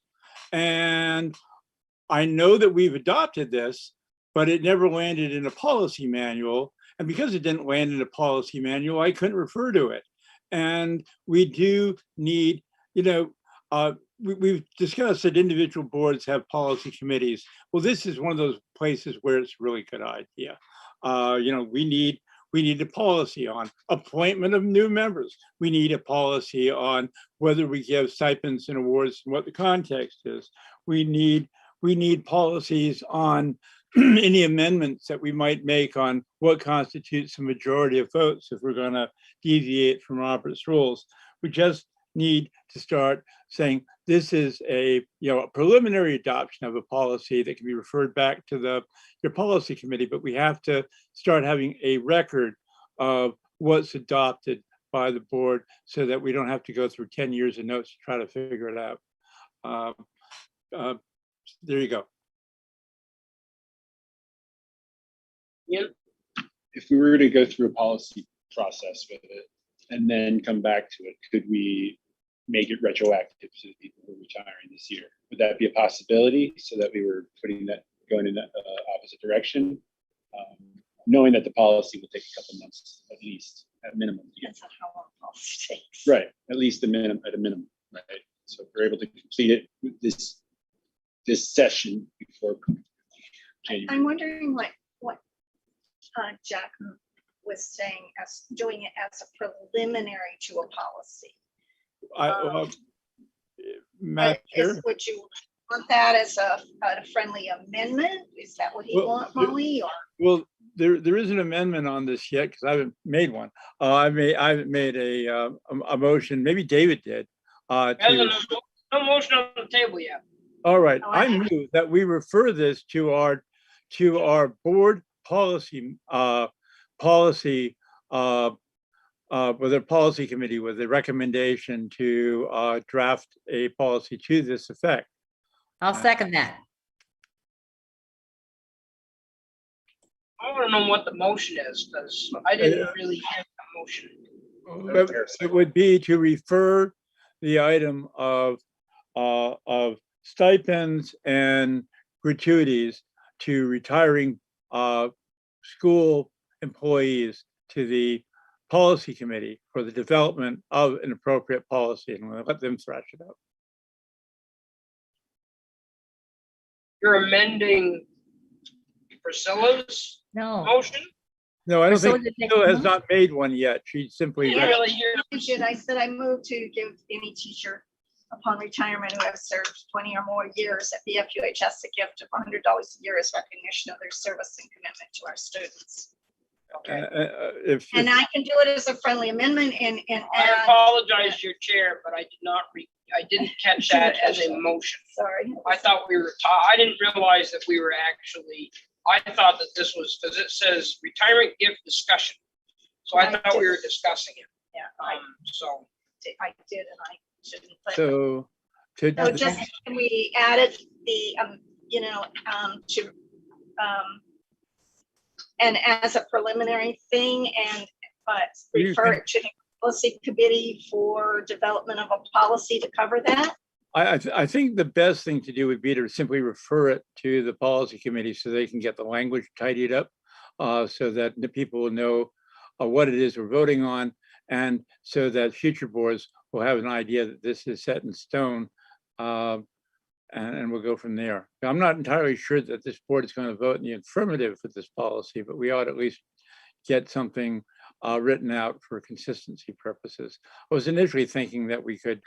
And I know that we've adopted this, but it never landed in a policy manual. And because it didn't land in a policy manual, I couldn't refer to it. And we do need, we've discussed that individual boards have policy committees. Well, this is one of those places where it's a really good idea. We We need a policy on appointment of new members. We need a policy on whether we give stipends and awards and what the context is. We need policies on any amendments that we might make on what constitutes a majority of votes if we're going to deviate from Robert's rules. We just need to start saying this is a preliminary adoption of a policy that can be referred back to your policy committee, but we have to start having a record of what's adopted by the board so that we don't have to go through 10 years of notes to try to figure it out. There you go. Yeah. If we were to go through a policy process with it and then come back to it, could we make it retroactive to the people who are retiring this year? Would that be a possibility so that we were going in that opposite direction? Knowing that the policy will take a couple months at least, at minimum. Depends on how long policy takes. Right, at least at a minimum, right? So if we're able to complete it with this session before January. I'm wondering what Jack was saying as doing it as a preliminary to a policy. Matt, Would you want that as a friendly amendment? Is that what he wants, Molly? Or well, there is an amendment on this yet because I haven't made one. I haven't made a motion. Maybe David did. No motion on the table yet. All right, Oh, I move that we refer this to our board policy with a policy committee with a recommendation to draft a policy to this effect. I'll second that. I want to know what the motion is, because I didn't really hear the motion. It would be to refer the item of stipends and gratuities to retiring school employees to the policy committee for the development of an appropriate policy, and we'll let them thrash it out. You're amending Priscilla's No. motion? No, I don't think Priscilla did make Priscilla a has not made one yet. She simply I didn't really hear the motion. I said I move to give any teacher upon retirement who has served 20 or more years at BFUHS a gift of $100 a year as recognition of their service and commitment to our students. Okay. And I can do it as a friendly amendment and I add, apologize to your chair, but I didn't catch that as a motion. sorry. I thought we were, I didn't realize that we were actually, I thought that this was, because it says retirement gift discussion. So I thought we were discussing it. Yeah, So, I did and I shouldn't. But so so just, can we added the, and as a preliminary thing but refer it to the policy committee for development of a policy to cover that? I think the best thing to do would be to simply refer it to the policy committee so they can get the language tidied up so that the people will know what it is we're voting on, and so that future boards will have an idea that this is set in stone, and we'll go from there. I'm not entirely sure that this board is going to vote in the affirmative for this policy, but we ought to at least get something written out for consistency purposes. I was initially thinking that we could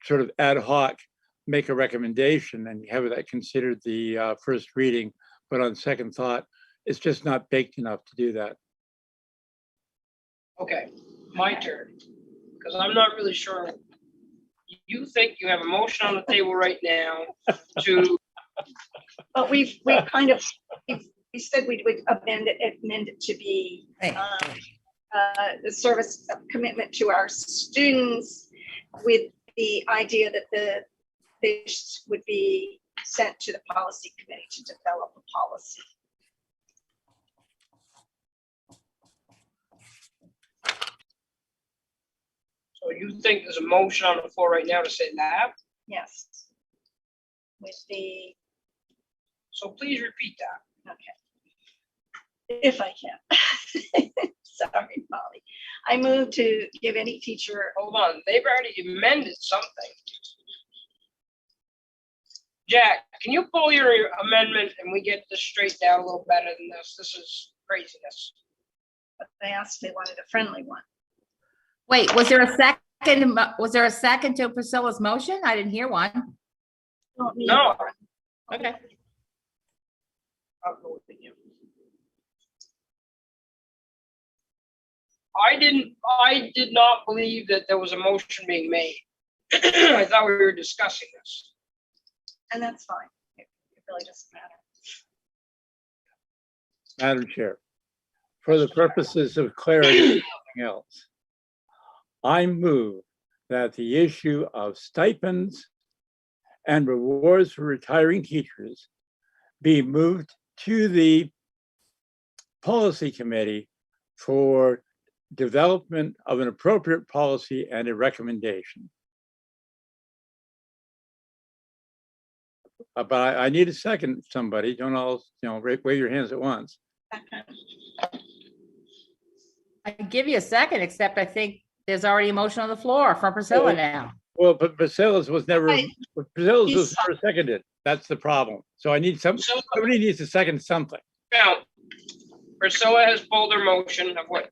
sort of ad hoc make a recommendation and have that considered the first reading, but on second thought, it's just not baked enough to do that. okay, my turn, because I'm not really sure. You think you have a motion on the table right now to, But we said we would amend it to be the service of commitment to our students, with the idea that this would be sent to the policy committee to develop a policy. so you think there's a motion on the floor right now to say that? Yes. With the, So please repeat that. okay. If I can. Sorry, Molly. I move to give any teacher, Hold on, they've already amended something. Jack, can you pull your amendment and we get this straightened out a little better than this? This is craziness. but they asked if they wanted a friendly one. Wait, was there a second, was there a second to Priscilla's motion? I didn't hear one. Don't need No. one. Okay. I'll go with you. I did not believe that there was a motion being made. I thought we were discussing this. And that's fine. It really doesn't matter. Madam Chair, for the purposes of clarity and nothing else, I move that the issue of stipends and rewards for retiring teachers be moved to the policy committee for development of an appropriate policy and a recommendation. But I need a second, somebody. Don't all, wave your hands at once. I can give you a second, except I think there's already a motion on the floor from Priscilla now. Well, but Priscilla's was never, Right. Priscilla's was never seconded. That's the problem. So I need somebody needs to second something. Now, Priscilla has pulled her motion of what,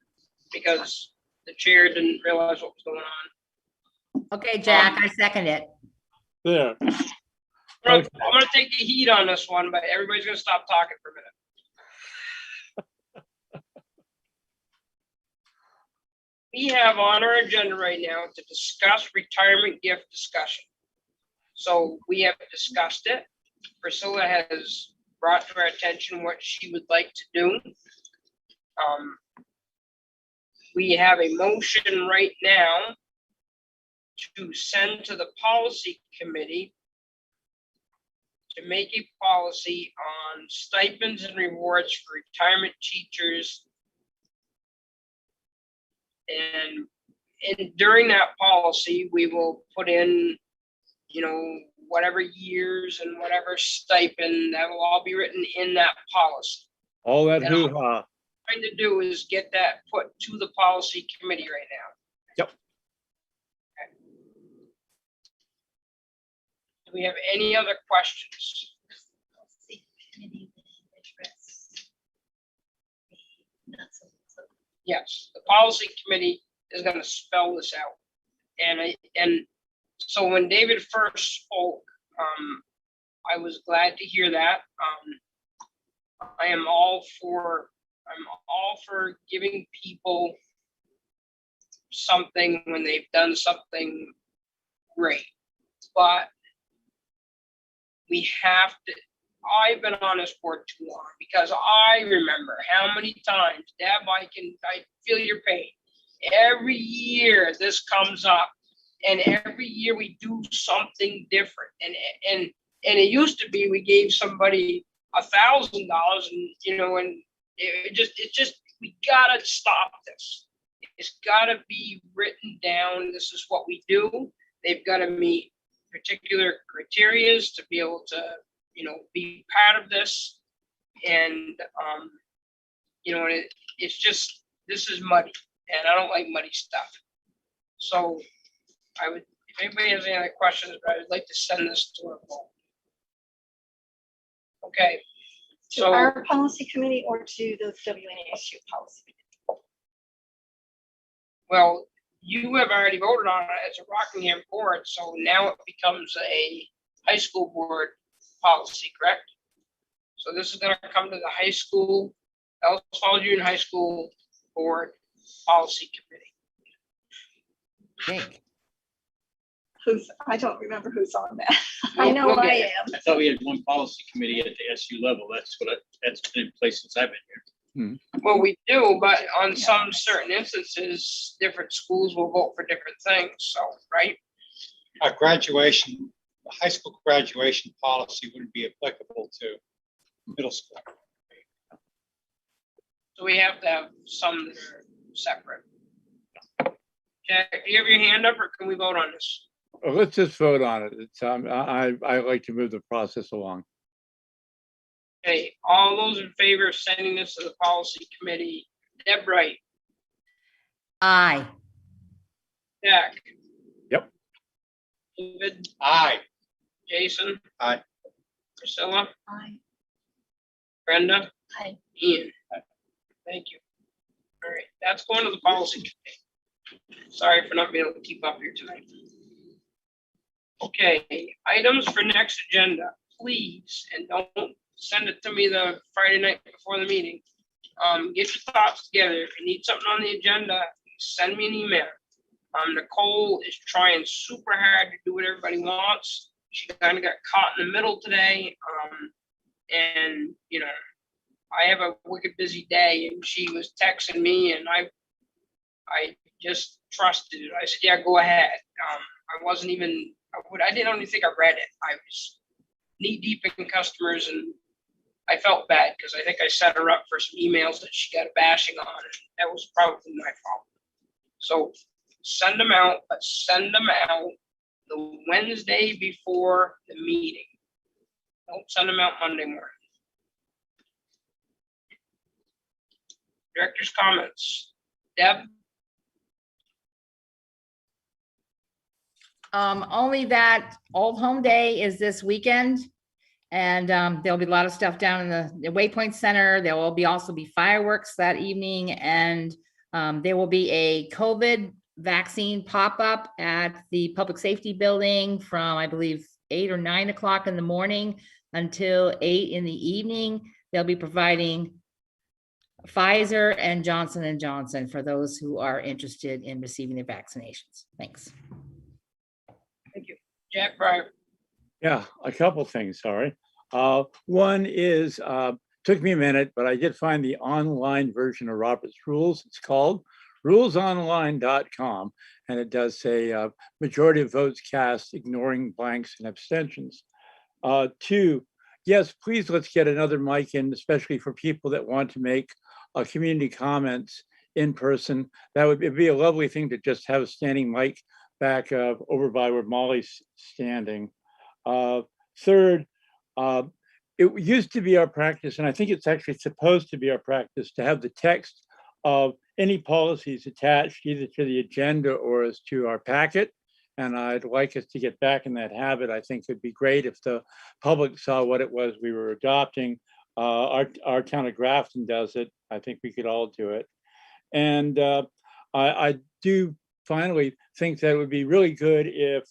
because the chair didn't realize what was going on. Okay, Jack, I second it. There. I'm gonna take the heat on this one, but everybody's gonna stop talking for a minute. We have on our agenda right now to discuss retirement gift discussion. So we have discussed it. Priscilla has brought to our attention what she would like to do. We have a motion right now to send to the policy committee to make a policy on stipends and rewards for retirement teachers. And during that policy, we will put in, whatever years and whatever stipend, that will all be written in that policy. All that And hoo-ha. Trying to do is get that put to the policy committee right now. Yep. Okay. Do we have any other questions? Yes, the policy committee is going to spell this out. And so when David first spoke, I was glad to hear that. I'm all for giving people something when they've done something great, but we have to. I've been on this board too long because I remember how many times, Deb, I feel your pain. Every year this comes up, and every year we do something different. And it used to be we gave somebody $1,000, and it's just we gotta stop this. It's gotta be written down. This is what we do. They've got to meet particular criteria to be able to, be part of this. And, it's just, this is muddy, and I don't like muddy stuff. So if anybody has any other questions, I would like to send this to a vote. Okay. To So our policy committee or to the WNASU policy committee? well, you have already voted on it as a Rockingham board, so now it becomes a high school board policy, correct? So this is gonna come to the high school, Ellis Falls Junior High School Board Policy Committee. Okay. I don't remember who's on that. I know We'll I get it. am. I thought we had one policy committee at the SU level. That's been in place since I've been here. Well, we do, but on some certain instances, different schools will vote for different things, so, right? Graduation, the high school graduation policy wouldn't be applicable to middle school. So we have to have some that are separate. Jack, do you have your hand up, or can we vote on this? Well, let's just vote on it. It's, I like to move the process along. Okay, all those in favor of sending this to the policy committee? Deb Wright, Aye. Jack. Yep. David, Aye. Jason. Aye. Priscilla, Aye. Brenda. Aye. Ian. Thank you. All right, that's going to the policy committee. Sorry for not being able to keep up here tonight. Okay, items for next agenda, please, and don't send it to me the Friday night before the meeting. Get your thoughts together. If you need something on the agenda, send me an email. Nicole is trying super hard to do what everybody wants. She kind of got caught in the middle today. And you know, I have a wicked busy day, and she was texting me, and I just trusted it. I said, yeah, go ahead. I wasn't even, I didn't even think I read it. I was knee deep in customers, and I felt bad because I think I set her up for some emails that she got a bashing on, and that was probably my fault. So send them out, but send them out the Wednesday before the meeting. Don't send them out Monday morning. Director's comments. Deb? Only that Old Home Day is this weekend. And there'll be a lot of stuff down in the Waypoint Center. There will also be fireworks that evening. And there will be a COVID vaccine pop-up at the Public Safety Building from, I believe, 8 or 9 o'clock in the morning until 8 in the evening. They'll be providing Pfizer and Johnson & Johnson for those who are interested in receiving their vaccinations. Thanks. Thank you. Jack Breyer. Yeah, a couple things, sorry. One is, took me a minute, but I did find the online version of Robert's Rules. It's called rulesonline.com, and it does say majority of votes cast ignoring blanks and abstentions. Two, yes, please let's get another mic in, especially for people that want to make community comments in person. That would be a lovely thing to just have a standing mic back over by where Molly's standing. Third, it used to be our practice, and I think it's actually supposed to be our practice, to have the text of any policies attached either to the agenda or as to our packet. And I'd like us to get back in that habit. I think it'd be great if the public saw what it was we were adopting. Our town of Grafton does it. I think we could all do it. And I do finally think that it would be really good if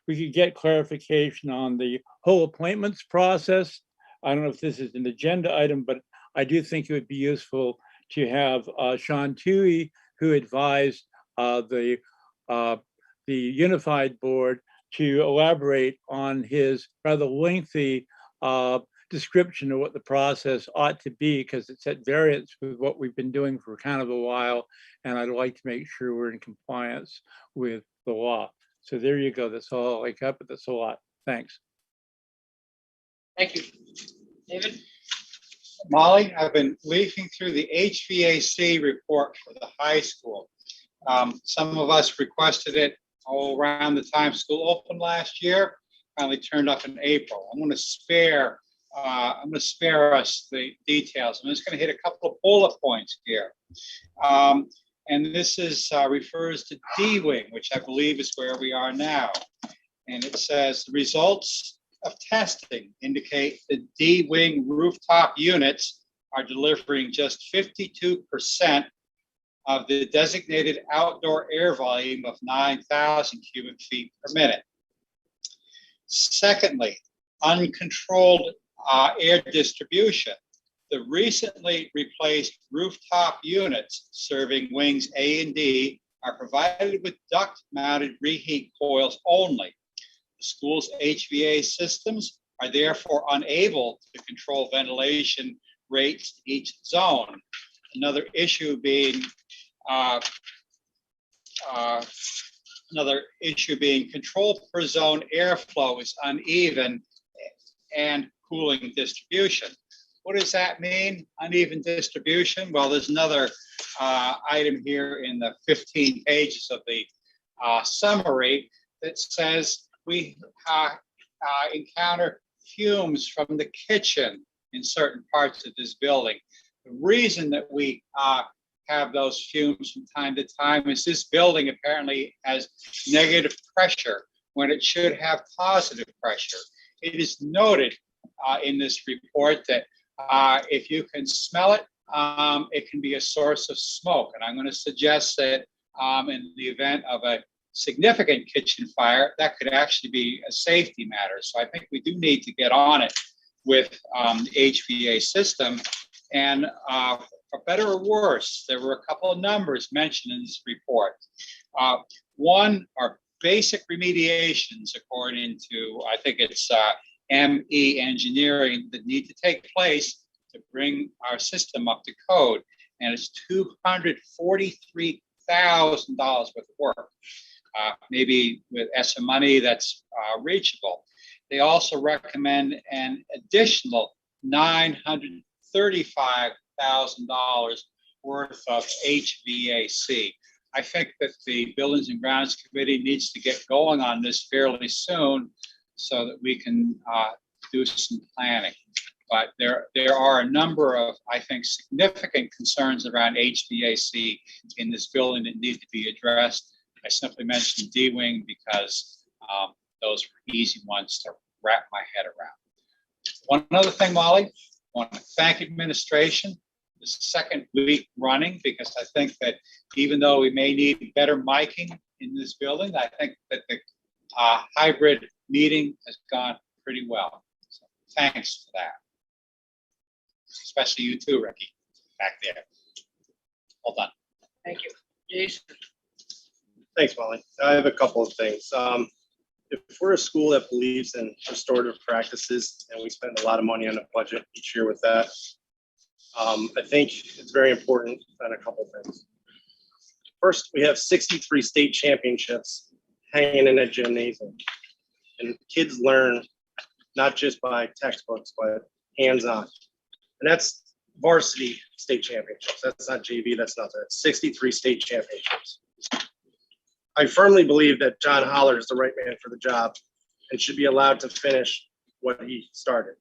we could get clarification on the whole appointments process. I don't know if this is an agenda item, but I do think it would be useful to have Sean Toohey, who advised the Unified Board, to elaborate on his rather lengthy description of what the process ought to be, because it's at variance with what we've been doing for kind of a while, and I'd like to make sure we're in compliance with the law. So there you go. That's all I got, but that's a lot. Thanks. Thank you. David? Molly, I've been leafing through the HVAC report for the high school. Some of us requested it all around the time school opened last year, finally turned up in April. I'm going to spare us the details. I'm just going to hit a couple of bullet points here. And this is refers to D-Wing, which I believe is where we are now. And it says the results of testing indicate the D-Wing rooftop units are delivering just 52% of the designated outdoor air volume of 9,000 cubic feet per minute. Secondly, uncontrolled air distribution. The recently replaced rooftop units serving wings A and D are provided with duct-mounted reheat coils only. The school's HVAC systems are therefore unable to control ventilation rates to each zone. Another issue being control per zone airflow is uneven and cooling distribution. What does that mean, uneven distribution? Well, there's another item here in the 15 pages of the summary that says we encounter fumes from the kitchen in certain parts of this building. The reason that we have those fumes from time to time is this building apparently has negative pressure when it should have positive pressure. It is noted in this report that if you can smell it, it can be a source of smoke. And I'm going to suggest that in the event of a significant kitchen fire, that could actually be a safety matter. So I think we do need to get on it with the HVA system. And for better or worse, there were a couple of numbers mentioned in this report. One are basic remediations, according to, I think it's ME engineering, that need to take place to bring our system up to code. And it's $243,000 worth of work. Maybe with ESSA money that's reachable. They also recommend an additional $935,000 worth of HVAC. I think that the Buildings and Grounds Committee needs to get going on this fairly soon so that we can do some planning. But there are a number of, I think, significant concerns around HVAC in this building that need to be addressed. I simply mentioned D-Wing because those are easy ones to wrap my head around. One other thing, Molly, I want to thank administration the second week running, because I think that even though we may need better miking in this building, I think that the hybrid meeting has gone pretty well. So thanks for that. Especially you too, Ricky, back there. Well done. Thank you. Jason? Thanks, Molly. I have a couple of things. If we're a school that believes in restorative practices and we spend a lot of money on a budget each year with that, I think it's very important on a couple of things. First, we have 63 state championships hanging in a gymnasium, and kids learn not just by textbooks, but hands-on. And that's varsity state championships. That's not JV, that's not that. 63 state championships. I firmly believe that John Holler is the right man for the job and should be allowed to finish what he started.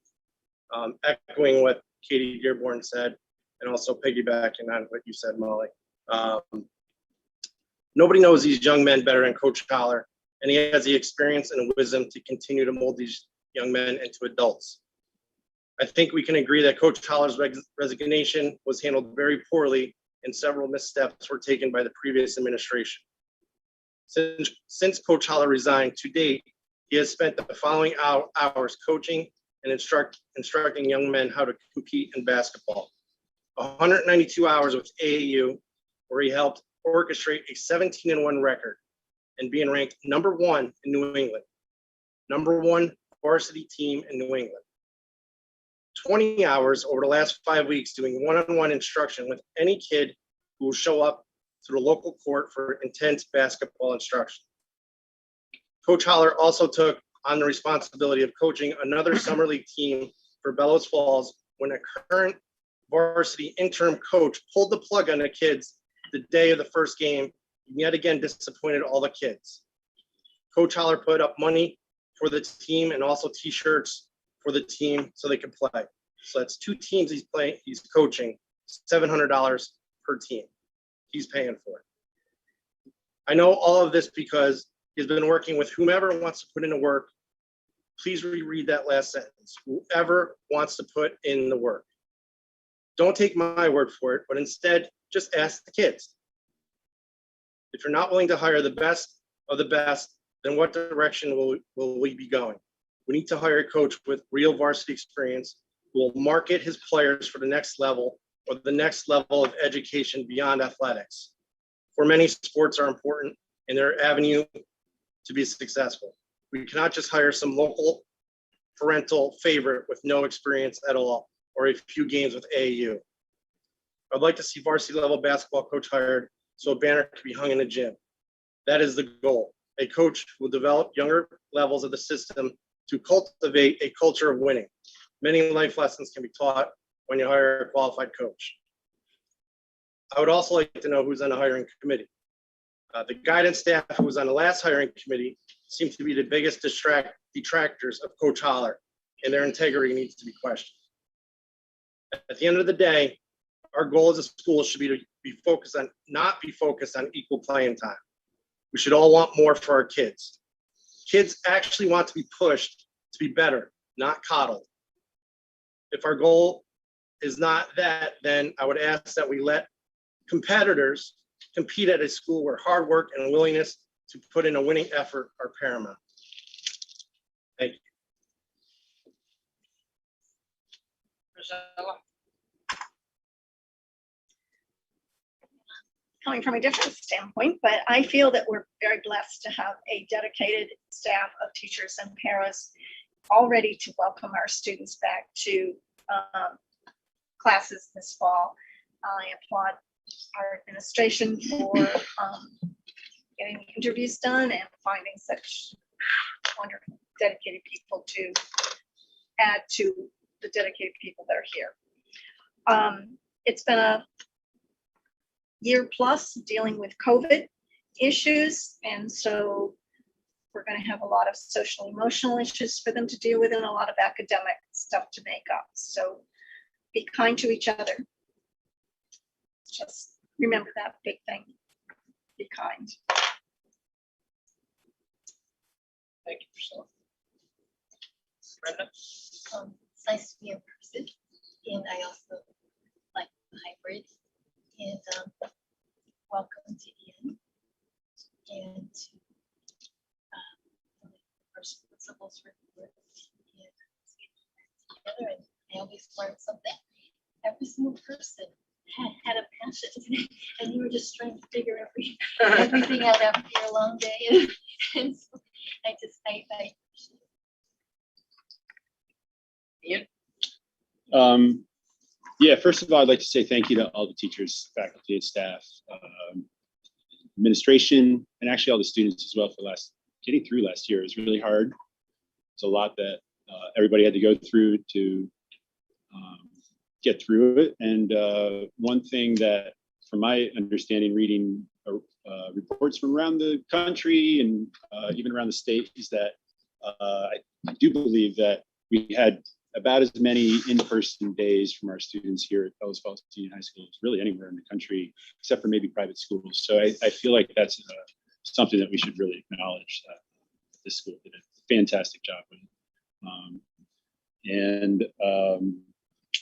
Echoing what Katie Dearborn said, and also piggybacking on what you said, Molly. Nobody knows these young men better than Coach Holler, and he has the experience and wisdom to continue to mold these young men into adults. I think we can agree that Coach Holler's resignation was handled very poorly, and several missteps were taken by the previous administration. Since Coach Holler resigned to date, he has spent the following hours coaching and instructing young men how to compete in basketball. 192 hours with AAU, where he helped orchestrate a 17-1 record and being ranked #1 in New England, #1 varsity team in New England. 20 hours over the last 5 weeks doing one-on-one instruction with any kid who will show up to the local court for intense basketball instruction. Coach Holler also took on the responsibility of coaching another summer league team for Bellows Falls when a current varsity interim coach pulled the plug on the kids the day of the first game, and yet again disappointed all the kids. Coach Holler put up money for the team and also t-shirts for the team so they could play. So that's 2 teams he's coaching, $700 per team. He's paying for it. I know all of this because he's been working with whomever wants to put in the work. Please reread that last sentence. Whoever wants to put in the work. Don't take my word for it, but instead just ask the kids. If you're not willing to hire the best of the best, then what direction will we be going? We need to hire a coach with real varsity experience who will market his players for the next level or the next level of education beyond athletics. For many, sports are important in their avenue to be successful. We cannot just hire some local parental favorite with no experience at all or a few games with AAU. I'd like to see varsity level basketball coach hired so a banner can be hung in the gym. That is the goal. A coach will develop younger levels of the system to cultivate a culture of winning. Many life lessons can be taught when you hire a qualified coach. I would also like to know who's on the hiring committee. The guidance staff who was on the last hiring committee seems to be the biggest detractors of Coach Holler, and their integrity needs to be questioned. At the end of the day, our goal as a school should be to not be focused on equal playing time. We should all want more for our kids. Kids actually want to be pushed to be better, not coddled. If our goal is not that, then I would ask that we let competitors compete at a school where hard work and willingness to put in a winning effort are paramount. Thank you. Priscilla? Coming from a different standpoint, but I feel that we're very blessed to have a dedicated staff of teachers and paras all ready to welcome our students back to classes this fall. I applaud our administration for getting the interviews done and finding such wonderful, dedicated people to add to the dedicated people that are here. It's been a year plus dealing with COVID issues, and so we're going to have a lot of social emotional issues for them to deal with and a lot of academic stuff to make up. So be kind to each other. Just remember that big thing. Be kind. Thank you, Priscilla. Brenda? It's nice to be in person, and I also like the hybrid. And welcome to Ian and to the first principals for the work together. And I always learn something. Every single person had a passion, and you were just trying to figure everything out after your long day. And so I Ian? Yeah, first of all, I'd like to say thank you to all the teachers, faculty, and staff, administration, and actually all the students as well for getting through last year. It was really hard. It's a lot that everybody had to go through to get through it. And one thing that, from my understanding, reading reports from around the country and even around the state, is that I do believe that we had about as many in-person days from our students here at Bellows Falls Senior High School as really anywhere in the country, except for maybe private schools. So I feel like that's something that we should really acknowledge, that this school did a fantastic job with.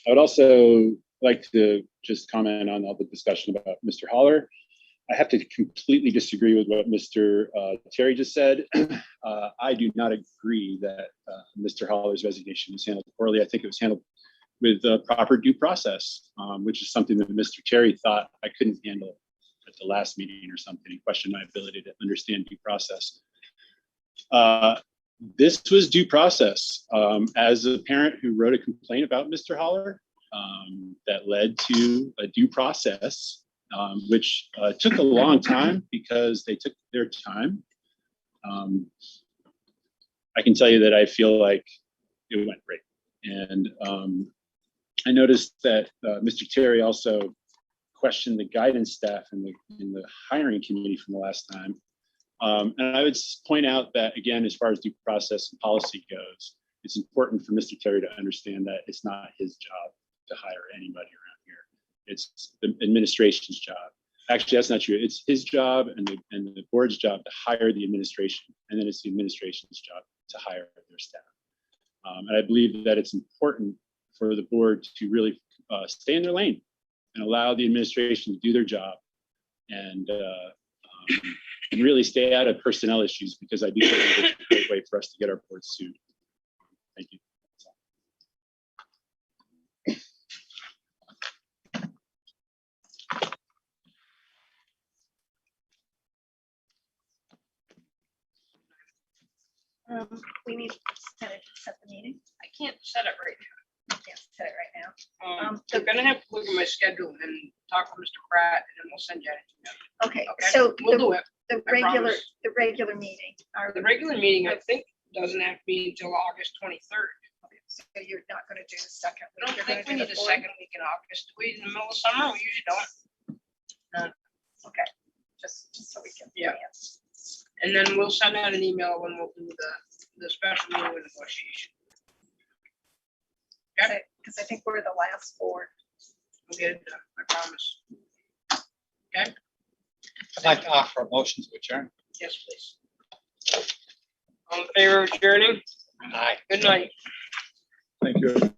I would also like to just comment on all the discussion about Mr. Holler. I have to completely disagree with what Mr. Terry just said. I do not agree that Mr. Holler's resignation was handled poorly. I think it was handled with proper due process, which is something that Mr. Terry thought I couldn't handle at the last meeting or something. He questioned my ability to understand due process. This was due process. As a parent who wrote a complaint about Mr. Holler, that led to a due process, which took a long time because they took their time. I can tell you that I feel like it went great. And I noticed that Mr. Terry also questioned the guidance staff in the hiring committee from the last time. And I would point out that, again, as far as due process and policy goes, it's important for Mr. Terry to understand that it's not his job to hire anybody around here. It's the administration's job. Actually, that's not true. It's his job and the board's job to hire the administration, and then it's the administration's job to hire their staff. And I believe that it's important for the board to really stay in their lane and allow the administration to do their job, and really stay out of personnel issues, because I do think it's a great way for us to get our board sued. Thank you. We need to set the meeting. I can't set it right now. I can't set it right now. I'm gonna have to look at my schedule and talk to Mr. Pratt, and then we'll send you an email. Okay, Okay, so we'll do it. the I promise. regular meeting, The regular meeting, I think, doesn't have to be until August 23rd. so you're not gonna do the second I week. don't You're think gonna we do need the a fourth? second week in August. We, in the middle of summer, we usually don't. Okay, just so we can. Yeah. And then we'll send out an email when we'll do the special meeting with negotiation. Okay, Because I think we're the last board. we'll get it done, I promise. Okay, I'd like to offer a motion to adjourn. yes, please. All in favor of adjourning? Aye. Good night. Thank you.